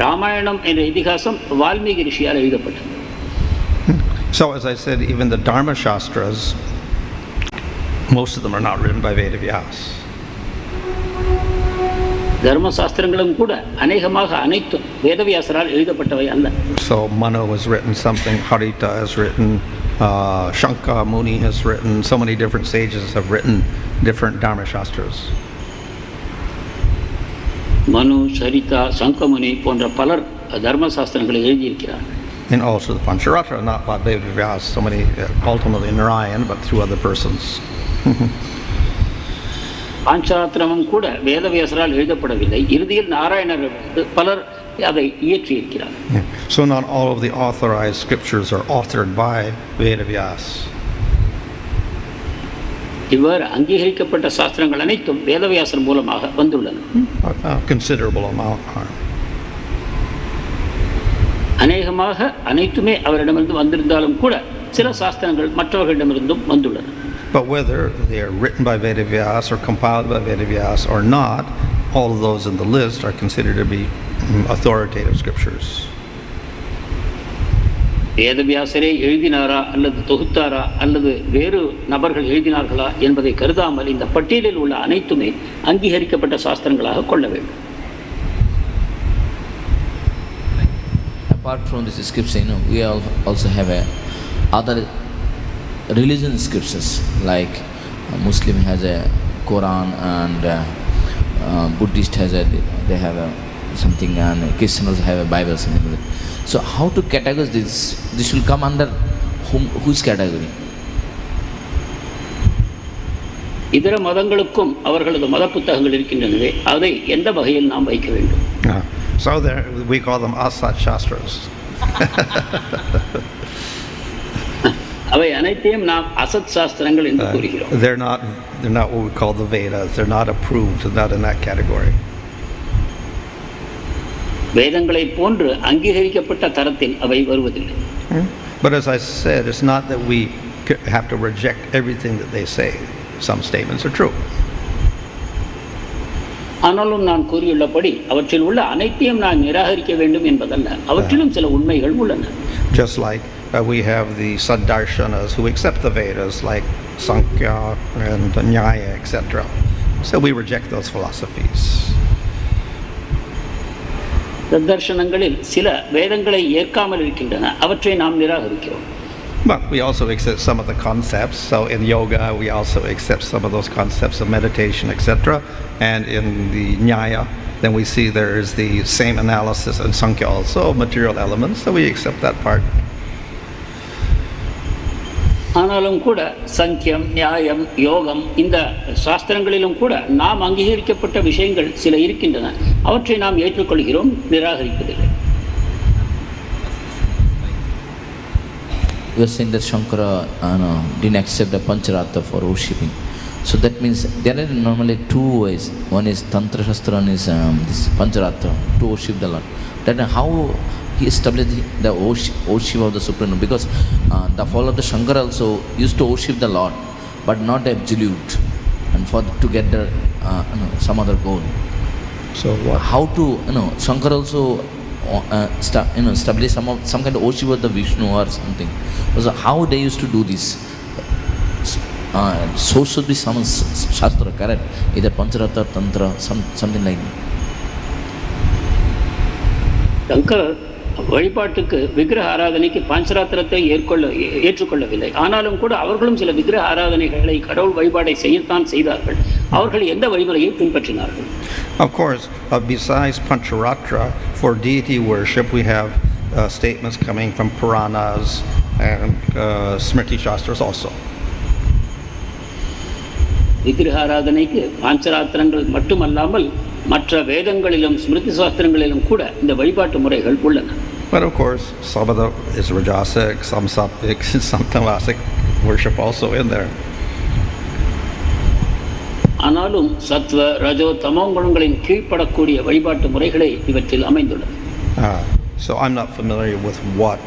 Ramayanam என்ற இதிகாசம் வால்மீகி ரிஷியால் எழுதப்பட்டது. So as I said, even the dharma-śāstrāṇas, most of them are not written by Vedas. தர்மசாஸ்திரங்களும் கூட அநேகமாக அனைத்தும் வேதவியாசரால் எழுதப்பட்டவை அல்ல. So Manu has written something, Harita has written, Shankha Muni has written, so many different sages have written different dharma-śāstrāṇas. மனு, சரிதா, சங்கமுனி போன்ற பலர் தர்மசாஸ்திரங்களை எழுதியிருக்கிறார். And also the Pancharatra, not by Vedas, so many, ultimately Narayan, but through other persons. பாஞ்சராத்திரமும் கூட வேதவியாசரால் எழுதப்படவில்லை. இறுதியில் நாராயணர் பலர் அதை இயற்றியிருக்கிறார். So not all of the authorized scriptures are authored by Vedas. இவ்வாறு அங்கீகரிக்கப்பட்ட சாஸ்திரங்கள் அனைத்தும் வேதவியாசர் மூலமாக வந்துள்ளன. Considerable amount are. அநேகமாக அனைத்துமே அவரிடமிருந்து வந்திருந்தாலும் கூட சில சாஸ்திரங்கள் மற்றவர்களிடமிருந்தும் வந்துள்ளன. But whether they are written by Vedas or compiled by Vedas or not, all of those in the list are considered to be authoritative scriptures. வேதவியாசரே எழுதினாரா அல்லது தொகுத்தாரா அல்லது வேறு நபர்கள் எழுதினார்களா என்பதை கருதாமல் இந்த பட்டியலில் உள்ள அனைத்துமே அங்கீகரிக்கப்பட்ட சாஸ்திரங்களாக கொள்ள வேண்டும். Apart from this scripture, we also have other religion scriptures, like Muslim has a Quran and Buddhist has they have something, and Christians have a Bible, something like that. So how to categorize this? This will come under whose category? இதர மதங்களுக்கும் அவர்களது மத புத்தகங்கள் இருக்கின்றனவே, அதை எந்த வகையில் நாம் வைக்க வேண்டும்? So there, we call them asat shastras. அவை அனைத்தையும் நாம் அசத் சாஸ்திரங்கள் என்று கூறுகிறோம். They're not what we call the Vedas. They're not approved. They're not in that category. வேதங்களை போன்று அங்கீகரிக்கப்பட்ட தரத்தில் அவை வருவதில்லை. But as I said, it's not that we have to reject everything that they say. Some statements are true. ஆனாலும் நான் கூறியுள்ளபடி அவற்றில் உள்ள அனைத்தையும் நான் நிராகரிக்க வேண்டும் என்பதல்ல, அவற்றிலும் சில உண்மைகள் உள்ளன. Just like we have the saddarshanas who accept the Vedas, like Sankhya and Nyaya, etc. So we reject those philosophies. சத்தர்ஷனங்களில் சில வேதங்களை ஏற்காமல் இருக்கின்றன, அவற்றை நாம் நிராகரிக்கிறோம். But we also accept some of the concepts. So in yoga, we also accept some of those concepts of meditation, etc. And in the Nyaya, then we see there is the same analysis in Sankhya also, material elements. So we accept that part. ஆனாலும் கூட சங்கியம், நியாயம், யோகம் இந்த சாஸ்திரங்களிலும் கூட நாம் அங்கீகரிக்கப்பட்ட விஷயங்கள் சில இருக்கின்றன, அவற்றை நாம் ஏற்றுக்கொள்கிறோம், நிராகரிப்பதில்லை. you are saying that Shankara didn't accept the Pancharatha for worshipping. So that means there are normally two ways. One is Tantra-shastra and is this Pancharatha, to worship the Lord. Then how he established the worship of the Supreme? Because the follower of the Shankara also used to worship the Lord, but not absolute, and to get the, some other goal. So what? How to, Shankara also establish some kind of worship of the Vishnu or something. So how they used to do this? So should be some shastra, correct? Either Pancharatha, Tantra, something like that. சங்கரர் வழிபாட்டுக்கு விக்கிரக ஆராதனைக்கு பாஞ்சராத்திரத்தை ஏற்றுக்கொள்ளவில்லை. ஆனாலும் கூட அவர்களும் சில விக்கிரக ஆராதனைகளை கடவுள் வழிபாடை செய்யத்தான் செய்தார்கள். அவர்கள் எந்த வழிமுறையை பின்பற்றினார்கள்? Of course, besides Pancharatra, for deity worship, we have statements coming from Purāṇas and Smriti Shastras also. விக்கிரக ஆராதனைக்கு பாஞ்சராத்திரங்கள் மட்டுமல்லாமல் மற்ற வேதங்களிலும் ஸ்மிருதி சாஸ்திரங்களிலும் கூட இந்த வழிபாட்டு முறைகள் உள்ளன. But of course, some of them is rajasic, some sattvic, some tamasic worship also in there. ஆனாலும் சத்வ, ரஜோ, தமோ குணங்களின் கீழ்ப்படக்கூடிய வழிபாட்டு முறைகளே இவற்றில் அமைந்துள்ளது. So I'm not familiar with what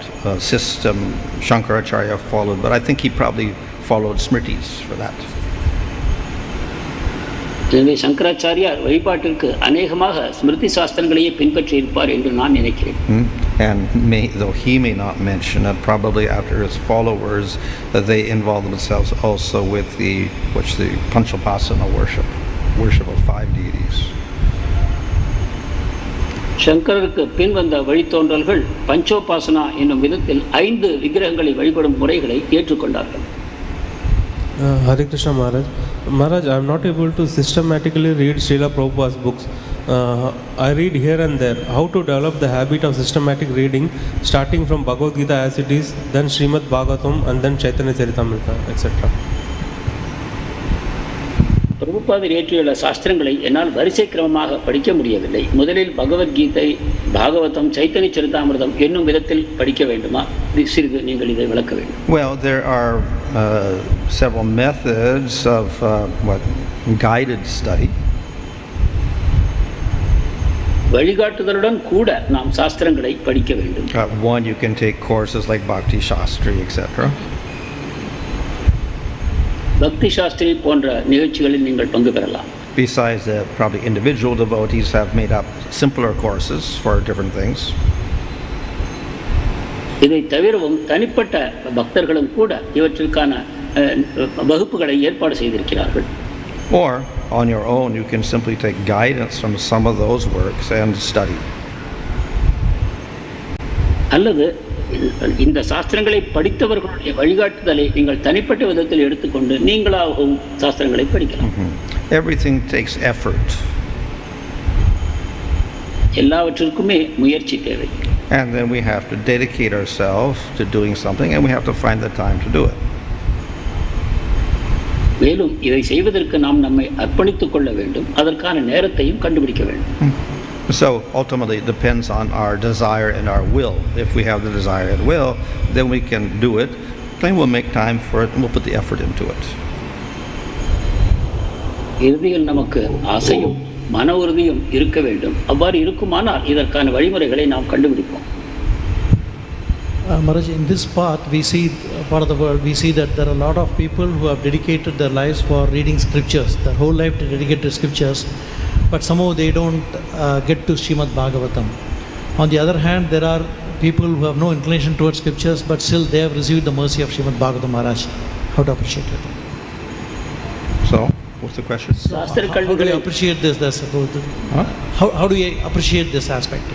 system Shankaracharya followed, but I think he probably followed Smritis for that. எனவே சங்கராச்சாரியார் வழிபாட்டிற்கு அநேகமாக ஸ்மிருதி சாஸ்திரங்களையே பின்பற்றி இருப்பார் என்று நான் நினைக்கிறேன். And though he may not mention it, probably after his followers, they involve themselves also with the Panchopasana worship of 5 deities. சங்கரருக்கு பின் வந்த வழித்தோன்றல்கள் பஞ்சோபாசனா என்னும் விதத்தில் 5 விக்கிரகங்களை வழிபடும் முறைகளை ஏற்றுக்கொண்டார்கள். Hare Krishna Maharaj. Maharaj, I am not able to systematically read Srila Prabhupada's books. I read here and there. How to develop the habit of systematic reading, starting from Bhagavad Gita as it is, then Srimad Bhagavatam, and then Chaitanya Charitamrita, etc. பிரபுபாதர் இயற்றியுள்ள சாஸ்திரங்களை என்னால் வரிசை கிரமமாக படிக்க முடியவில்லை. முதலில் பகவத்கீதை, பாகவதம், சைத்தன்ய சரிதாமிர்தம் என்னும் விதத்தில் படிக்க வேண்டுமா? சிறிது நீங்கள் இதை விளக்க வேண்டும். Well, there are several methods of guided study. வழிகாட்டுதலுடன் கூட நாம் சாஸ்திரங்களை படிக்க வேண்டும். One, you can take courses like Bhakti Shastri, etc. பக்தி சாஸ்திரி போன்ற நிகழ்ச்சிகளில் நீங்கள் பங்கு பெறலாம். Besides that, probably individual devotees have made up simpler courses for different things. இதை தவிரவும் தனிப்பட்ட பக்தர்களும் கூட இவற்றிற்கான வகுப்புகளை ஏற்பாடு செய்திருக்கிறார்கள். Or on your own, you can simply take guidance from some of those works and study. அல்லது இந்த சாஸ்திரங்களை படித்தவர்களுடைய வழிகாட்டுதலை நீங்கள் தனிப்பட்ட விதத்தில் எடுத்துக்கொண்டு நீங்களாகவும் சாஸ்திரங்களை படிக்கலாம். Everything takes effort. எல்லாவற்றிற்குமே முயற்சி தேவை. And then we have to dedicate ourselves to doing something, and we have to find the time to do it. மேலும் இதை செய்வதற்கு நாம் நம்மை அர்ப்பணித்துக் கொள்ள வேண்டும், அதற்கான நேரத்தையும் கண்டுபிடிக்க வேண்டும். So ultimately it depends on our desire and our will. If we have the desire and will, then we can do it. Then we'll make time for it and we'll put the effort into it. இறுதியில் நமக்கு ஆசையும் மன உறுதியும் இருக்க வேண்டும். அவ்வாறு இருக்குமானால் இதற்கான வழிமுறைகளை நாம் கண்டுபிடிப்போம். Maharaj, in this part we see part of the world, we see that there are a lot of people who have dedicated their lives for reading scriptures, their whole life to dedicate to scriptures, but somehow they don't get to Srimad Bhagavatam. On the other hand, there are people who have no inclination towards scriptures, but still they have received the mercy of Srimad Bhagavatam. Maharaj, how to appreciate it? So, what's the question? How do you appreciate this? How do you appreciate this aspect?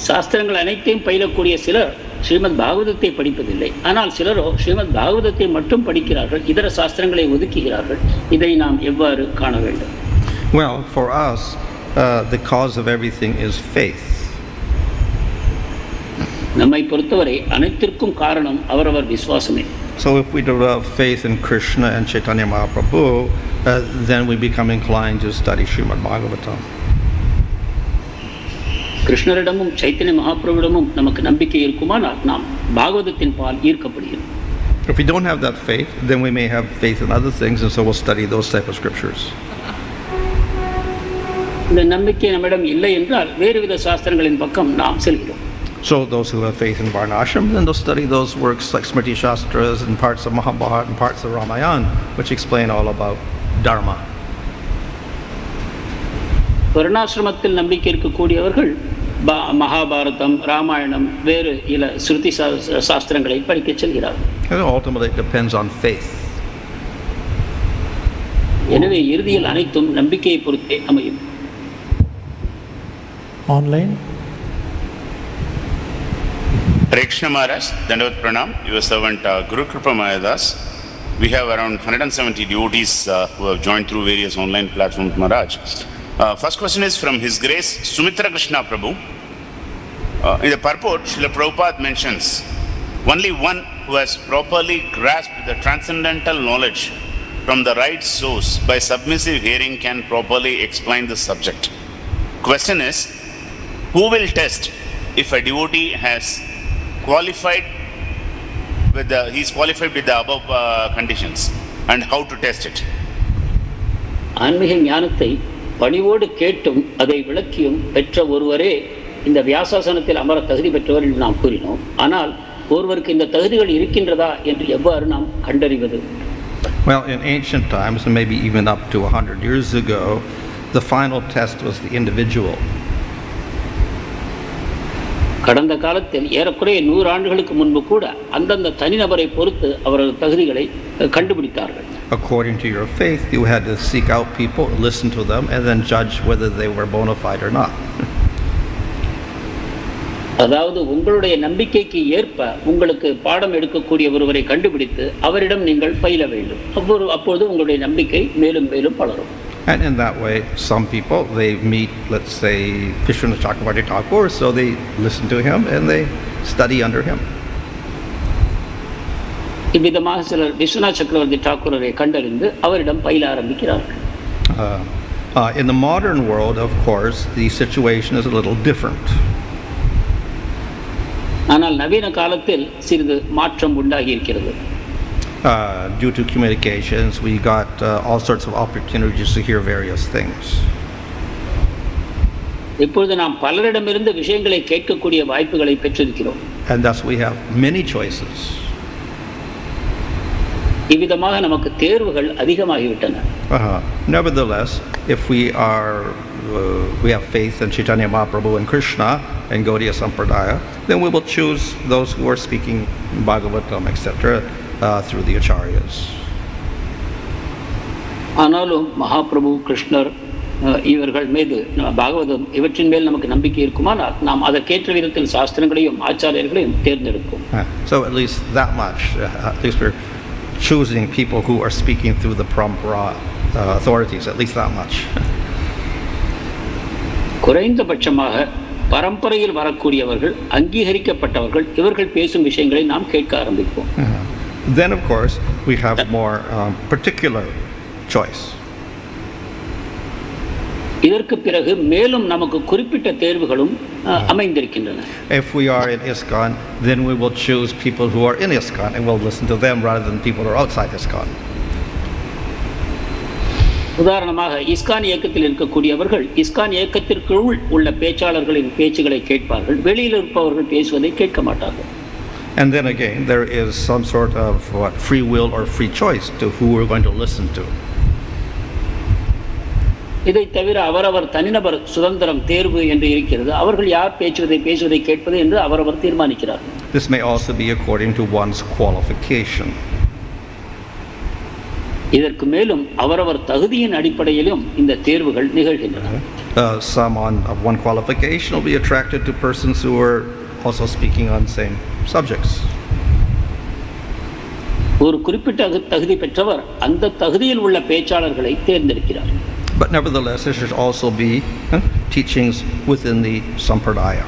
சாஸ்திரங்கள் அனைத்தையும் பயிலக்கூடிய சிலர் ஸ்ரீமத் பாகவதத்தை படிப்பதில்லை. ஆனால் சிலரோ ஸ்ரீமத் பாகவதத்தை மட்டும் படிக்கிறார்கள், இதர சாஸ்திரங்களை ஒதுக்குகிறார்கள். இதை நாம் எவ்வாறு காண வேண்டும்? Well, for us, the cause of everything is faith. நம்மை பொறுத்தவரை அனைத்திற்கும் காரணம் அவரவர் விசுவாசமே. So if we develop faith in Krishna and Chaitanya Mahaprabhu, then we become inclined to study Srimad Bhagavatam. கிருஷ்ணரிடமும் Chaitanya மகாபிரபுவிடமும் நமக்கு நம்பிக்கை இருக்குமானால் நாம் பாகவதத்தின் பால் ஈர்க்கப்படுகிறோம். If we don't have that faith, then we may have faith in other things, and so we'll study those type of scriptures. இந்த நம்பிக்கை நம்மிடம் இல்லை என்றால் வேறு வித சாஸ்திரங்களின் பக்கம் நாம் செல்கிறோம். So those who have faith in varnashram, then they'll study those works like Smriti-śāstrās and parts of Mahabharata and parts of Ramayana, which explain all about dharma. வர்ணாசிரமத்தில் நம்பிக்கை இருக்கக்கூடியவர்கள் மகாபாரதம், ராமாயணம், வேறு இல ஸ்ருதி சாஸ்திரங்களை படிக்க செல்கிறார்கள். And ultimately it depends on faith. எனவே இறுதியில் அனைத்தும் நம்பிக்கையை பொறுத்தே அமையும். Online. Krishna Maharaj, Dandavat Pranam, your servant Guru Kripa Mahadas. We have around 170 devotees who have joined through various online platforms, Maharaj. First question is from His Grace Sumitra Krishna Prabhu. In the purport, Srila Prabhupada mentions, only one who has properly grasped the transcendental knowledge from the right source by submissive hearing can properly explain the subject. Question is, who will test if a devotee has qualified with he is qualified with the above conditions, and how to test it? ஆன்மீக ஞானத்தை பணிவோடு கேட்டும் அதை விளக்கியும் பெற்ற ஒருவரே இந்த வியாசாசனத்தில் அமர தகுதி பெற்றவர் என்று நாம் கூறினோம். ஆனால் ஒருவருக்கு இந்த தகுதிகள் இருக்கின்றதா என்று எவ்வாறு நாம் கண்டறிவது? Well, in ancient times, and maybe even up to 100 years ago, the final test was the individual. கடந்த காலத்தில் ஏறக்குறைய 100 ஆண்டுகளுக்கு முன்பு கூட அந்தந்த தனிநபரை பொறுத்து அவரது தகுதிகளை கண்டுபிடித்தார்கள். According to your faith, you had to seek out people, listen to them, and then judge whether they were bona fide or not. அதாவது உங்களுடைய நம்பிக்கைக்கு ஏற்ப உங்களுக்கு பாடம் எடுக்கக்கூடிய ஒருவரை கண்டுபிடித்து அவரிடம் நீங்கள் பயில வேண்டும். அப்போது உங்களுடைய நம்பிக்கை மேலும் மேலும் வளரும். And in that way, some people, they meet, let's say, Vishwanath Chakravarti Thakur, so they listen to him and they study under him. இவ்விதமாக சிலர் விஸ்வநாத் சக்கரவர்த்தி டாக்கூரை கண்டறிந்து அவரிடம் பயில ஆரம்பிக்கிறார்கள். In the modern world, of course, the situation is a little different. ஆனால் நவீன காலத்தில் சிறிது மாற்றம் உண்டாகி இருக்கிறது. Due to communications, we got all sorts of opportunities to hear various things. இப்பொழுது நாம் பலரிடமிருந்து விஷயங்களை கேட்கக்கூடிய வாய்ப்புகளை பெற்றிருக்கிறோம். And thus we have many choices. இவ்விதமாக நமக்கு தேர்வுகள் அதிகமாகிவிட்டன. Nevertheless, if we have faith in Chaitanya Mahaprabhu and Krishna and Gaudiya Sampradaya, then we will choose those who are speaking Bhagavatam, etc., through the acharyas. ஆனாலும் மகாபிரபு, கிருஷ்ணர் இவர்கள் மீது பாகவதம் இவற்றின் மேல் நமக்கு நம்பிக்கை இருக்குமானால் நாம் அதற்கேற்ற விதத்தில் சாஸ்திரங்களையும் ஆச்சாரியர்களையும் தேர்ந்தெடுப்போம். So at least that much, at least we're choosing people who are speaking through the parampara authorities, at least that much. குறைந்தபட்சமாக பரம்பரையில் வரக்கூடியவர்கள், அங்கீகரிக்கப்பட்டவர்கள், இவர்கள் பேசும் விஷயங்களை நாம் கேட்க ஆரம்பிப்போம். Then of course we have more particular choice. இதற்கு பிறகு மேலும் நமக்கு குறிப்பிட்ட தேர்வுகளும் அமைந்திருக்கின்றன. If we are in ISKCON, then we will choose people who are in ISKCON and we'll listen to them rather than people who are outside ISKCON. உதாரணமாக ISKCON இயக்கத்தில் இருக்கக்கூடியவர்கள் இஸ்கான் இயக்கத்திற்குள் உள்ள பேச்சாளர்களின் பேச்சுகளை கேட்பார்கள், வெளியில் இருப்பவர்கள் பேசுவதை கேட்க மாட்டார்கள். And then again, there is some sort of free will or free choice to who we're going to listen to. இதை தவிர அவரவர் தனிநபர் சுதந்திரம் தேர்வு என்று இருக்கிறது. அவர்கள் யார் பேசுவதை கேட்பது என்று அவரவர் தீர்மானிக்கிறார்கள். This may also be according to one's qualification. இதற்கு மேலும் அவரவர் தகுதியின் அடிப்படையிலும் இந்த தேர்வுகள் நிகழ்கின்றன. Some of one qualification will be attracted to persons who are also speaking on same subjects. ஒரு குறிப்பிட்ட தகுதி பெற்றவர் அந்த தகுதியில் உள்ள பேச்சாளர்களை தேர்ந்தெடுக்கிறார். But nevertheless, there should also be teachings within the sampradaya.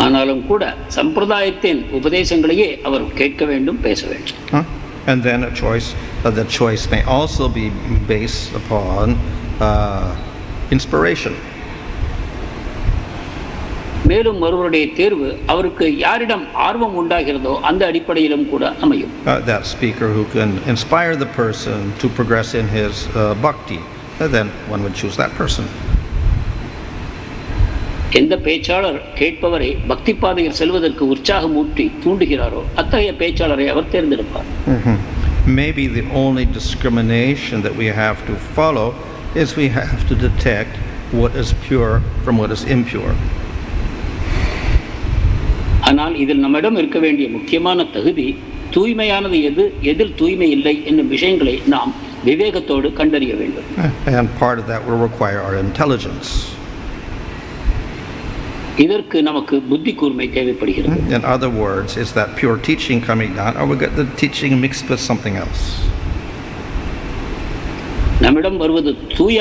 ஆனாலும் கூட சம்பிரதாயத்தின் உபதேசங்களையே அவர் கேட்க வேண்டும், பேச வேண்டும். And then the choice may also be based upon inspiration. மேலும் ஒருவருடைய தேர்வு அவருக்கு யாரிடம் ஆர்வம் உண்டாகிறதோ அந்த அடிப்படையிலும் கூட அமையும். That speaker who can inspire the person to progress in his bhakti, then one would choose that person. எந்த பேச்சாளர் கேட்பவரை பக்தி பாதையில் செல்வதற்கு உற்சாகமூட்டி தூண்டுகிறாரோ அத்தகைய பேச்சாளரை அவர் தேர்ந்தெடுப்பார். Maybe the only discrimination that we have to follow is we have to detect what is pure from what is impure. ஆனால் இதில் நம்மிடம் இருக்க வேண்டிய முக்கியமான தகுதி தூய்மையானது எது, எதில் தூய்மை இல்லை என்னும் விஷயங்களை நாம் விவேகத்தோடு கண்டறிய வேண்டும். And part of that will require our intelligence. இதற்கு நமக்கு புத்தி கூர்மை தேவைப்படுகிறது. In other words, is that pure teaching coming down, or we get the teaching mixed with something else? நம்மிடம் வருவது தூய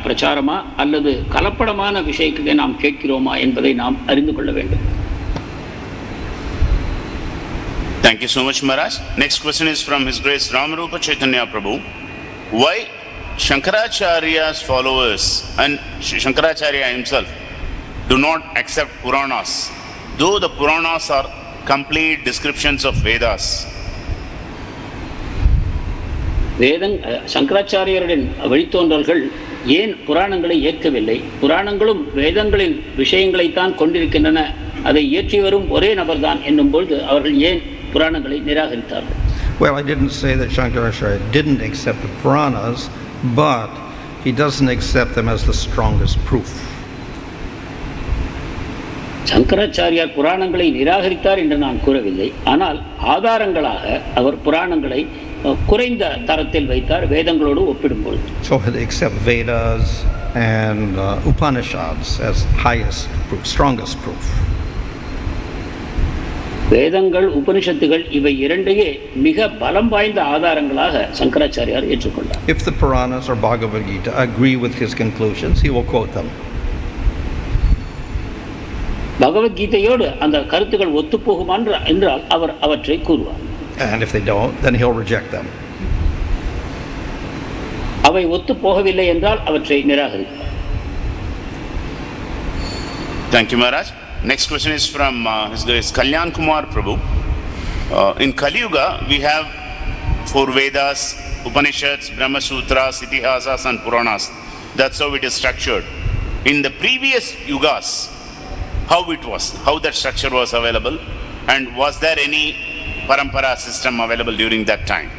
பிரச்சாரமா அல்லது கலப்படமான விஷயத்தை நாம் கேட்கிறோமா என்பதை நாம் அறிந்து கொள்ள வேண்டும். Thank you so much, Maharaj. Next question is from His Grace Ramarupa Chaitanya Prabhu. Why Shankaracharya's followers and Shankaracharya himself do not accept Purāṇas, though the Purāṇas are complete descriptions of Vedas? சங்கராச்சாரியரின் வழித்தோன்றல்கள் ஏன் புராணங்களை ஏற்கவில்லை? புராணங்களும் வேதங்களின் விஷயங்களைத்தான் கொண்டிருக்கின்றன, அதை ஏற்றி வரும் ஒரே நபர்தான் என்னும்பொழுது அவர்கள் ஏன் புராணங்களை நிராகரித்தார்கள்? Well, I didn't say that Shankaracharya didn't accept the Purāṇas, but he doesn't accept them as the strongest proof. சங்கராச்சாரியார் புராணங்களை நிராகரித்தார் என்று நான் கூறவில்லை, ஆனால் ஆதாரங்களாக அவர் புராணங்களை குறைந்த தரத்தில் வைத்தார் வேதங்களோடு ஒப்பிடும்போது. So they accept Vedas and Upanishads as highest proof, strongest proof. வேதங்கள் உபனிஷத்துகள் இவை இரண்டையே மிக பலம் வாய்ந்த ஆதாரங்களாக சங்கராச்சாரியார் ஏற்றுக்கொண்டார். If the Purāṇas or Bhagavad Gita agree with his conclusions, he will quote them. பகவத்கீதையோடு அந்த கருத்துக்கள் ஒத்துப்போகுமா என்றால் அவர் அவற்றை கூறுவார். And if they don't, then he'll reject them. அவை ஒத்துப்போகவில்லை என்றால் அவற்றை நிராகரிப்பார். Thank you, Maharaj. Next question is from His Grace Kalyan Kumar Prabhu. In Kali Yuga, we have 4 Vedas, Upanishads, Brahma Sutras, Itihāsās and Purāṇas. That's how it is structured. In the previous yugas, how it was, how that structure was available, and was there any parampara system available during that time?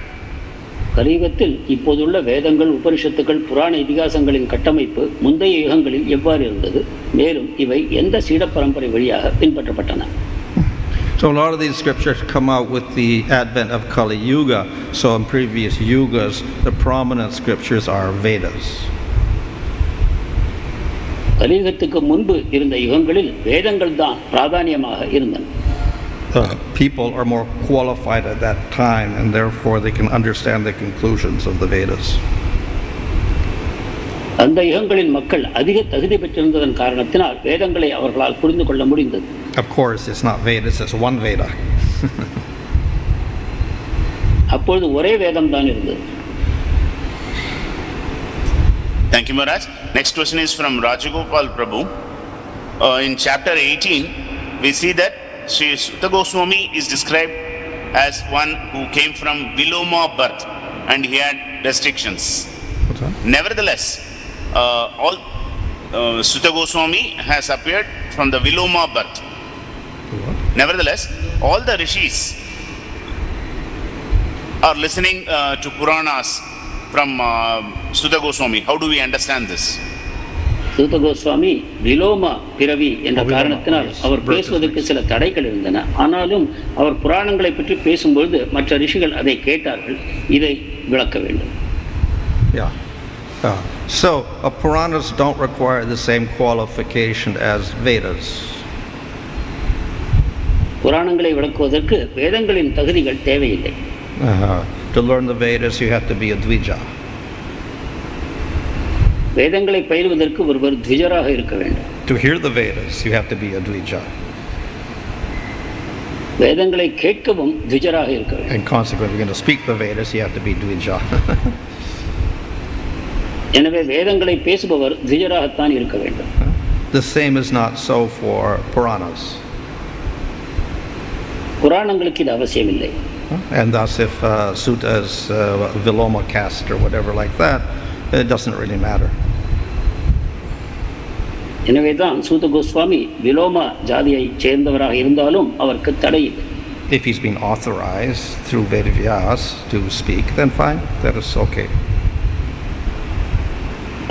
கலியுகத்தில் இப்போதுள்ள வேதங்கள், உபனிஷத்துக்கள், புராண இதிகாசங்களின் கட்டமைப்பு முந்தைய யுகங்களில் எவ்வாறு இருந்தது, மேலும் இவை எந்த சீட பரம்பரை வழியாக பின்பற்றப்பட்டன? So a lot of these scriptures come out with the advent of Kali Yuga. So in previous yugas, the prominent scriptures are Vedas. கலியுகத்துக்கு முன்பு இருந்த யுகங்களில் வேதங்கள் தான் பிராதானியமாக இருந்தன. People are more qualified at that time, and therefore they can understand the conclusions of the Vedas. அந்த யுகங்களின் மக்கள் அதிக தகுதி பெற்றிருந்ததன் காரணத்தினால் வேதங்களை அவர்களால் புரிந்து கொள்ள முடிந்தது. Of course, it's not Vedas, it's one Veda. அப்பொழுது ஒரே வேதம் தான் இருந்தது. Thank you, Maharaj. Next question is from Rajagopal Prabhu. In chapter 18, we see that Sri Sūta Gosvāmī is described as one who came from Viloma birth and he had restrictions. Nevertheless, all Sūta Gosvāmī has appeared from the Viloma birth. Nevertheless, all the rishis are listening to Purāṇas from Sūta Gosvāmī. How do we understand this? சூத கோஸ்வாமி விலோம பிறவி என்ற காரணத்தினால் அவர் பேசுவதற்கு சில தடைகள் இருந்தன. ஆனாலும் அவர் புராணங்களை பற்றி பேசும்பொழுது மற்ற ரிஷிகள் அதை கேட்டார்கள். இதை விளக்க வேண்டும். So Purāṇas don't require the same qualification as Vedas. புராணங்களை விளக்குவதற்கு வேதங்களின் தகுதிகள் தேவையில்லை. To learn the Vedas, you have to be a dvija. வேதங்களை பயிலுவதற்கு ஒருவர் த்விஜராக இருக்க வேண்டும். To hear the Vedas, you have to be a dvija. வேதங்களை கேட்கவும் த்விஜராக இருக்க வேண்டும். And consequently, if you're going to speak the Vedas, you have to be dvija. எனவே வேதங்களை பேசுபவர் த்விஜராகத்தான் இருக்க வேண்டும். The same is not so for Purāṇas. புராணங்களுக்கு இது அவசியம் இல்லை. And thus if Sūta is Viloma caste or whatever like that, it doesn't really matter. எனவேதான் சூத கோஸ்வாமி விலோம ஜாதியை சேர்ந்தவராக இருந்தாலும் அவருக்கு தடை இல்லை. If he's been authorized through Vedas to speak, then fine, that is okay.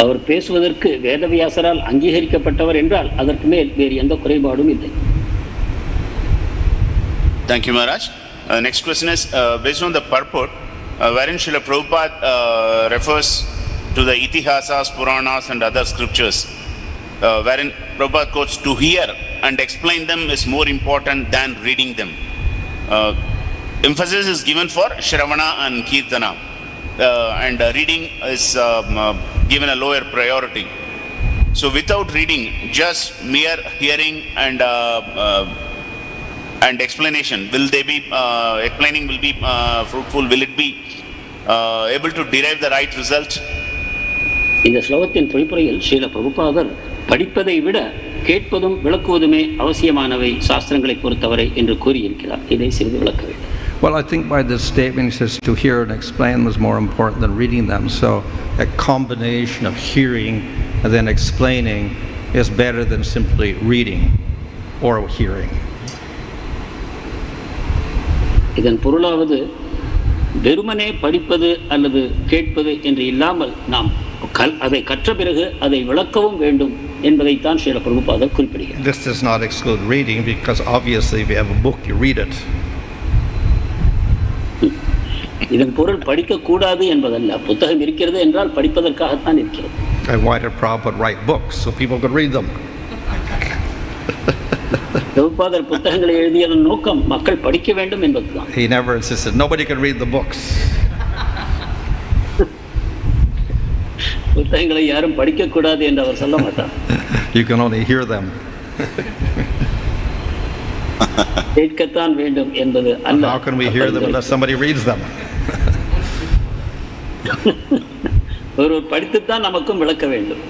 அவர் பேசுவதற்கு வேதவியாசரால் அங்கீகரிக்கப்பட்டவர் என்றால் அதற்கு மேல் வேறு எந்த குறைபாடும் இல்லை. Thank you, Maharaj. Next question is based on the purport, wherein Srila Prabhupada refers to the itihāsās, purāṇās and other scriptures, wherein Prabhupada quotes, to hear and explain them is more important than reading them. Emphasis is given for Shravana and Kirtana, and reading is given a lower priority. So without reading, just mere hearing and explanation, will they be explaining will be fruitful? Will it be able to derive the right result? இந்த ஸ்லோகத்தின் பொழிப்புரையில் ஸ்ரீல பிரபுபாதர் படிப்பதை விட கேட்பதும் விளக்குவதுமே அவசியமானவை சாஸ்திரங்களை பொறுத்தவரை என்று கூறியிருக்கிறார். இதை சிறிது விளக்க வேண்டும். Well, I think by this statement he says to hear and explain was more important than reading them. So a combination of hearing and then explaining is better than simply reading or hearing. இதன் பொருளாவது வெறுமனே படிப்பது அல்லது கேட்பது என்று இல்லாமல் நாம் அதை கற்ற பிறகு அதை விளக்கவும் வேண்டும் என்பதைத்தான் ஸ்ரீல பிரபுபாதர் குறிப்பிடுகிறார். This does not exclude reading, because obviously if you have a book you read it. இதன் பொருள் படிக்க கூடாது என்பதல்ல. புத்தகம் இருக்கிறது என்றால் படிப்பதற்காகத்தான் இருக்கிறது. Why did Prabhupada write books? So people could read them. பிரபுபாதர் புத்தகங்களை எழுதியதன் நோக்கம் மக்கள் படிக்க வேண்டும் என்பதுதான். He never insisted nobody could read the books. புத்தகங்களை யாரும் படிக்க கூடாது என்று அவர் சொல்ல மாட்டார். You can only hear them. கேட்கத்தான் வேண்டும் என்பது அல்ல. How can we hear them unless somebody reads them? ஒருவர் படித்துத்தான் நமக்கும் விளக்க வேண்டும்.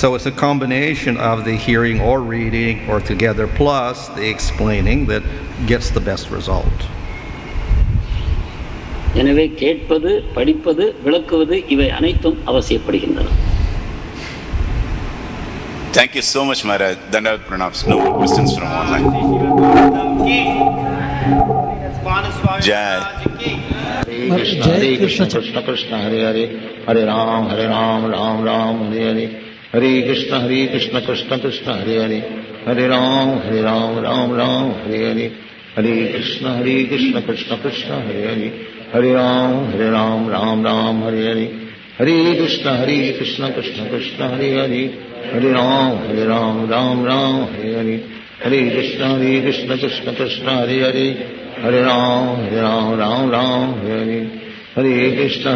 So it's a combination of the hearing or reading or together plus the explaining that gets the best result. எனவே கேட்பது, படிப்பது, விளக்குவது இவை அனைத்தும் அவசியப்படுகின்றன. Thank you so much, Maharaj. Dandavad pranams. No more questions from online. Jai. Hare Krishna, Krishna Krishna, Hare Hare, Hare Ram, Ram Ram, Hare Hare, Hare Krishna, Krishna Krishna, Hare Hare, Hare Ram, Ram Hare Hare, Hare Krishna, Krishna Krishna, Hare Hare, Hare Ram, Ram Hare Hare, Hare Krishna, Krishna Krishna, Hare Hare, Hare Ram, Ram Hare Hare, Hare Krishna, Krishna Krishna, Hare Hare, Hare Ram, Ram Hare Hare, Hare Krishna.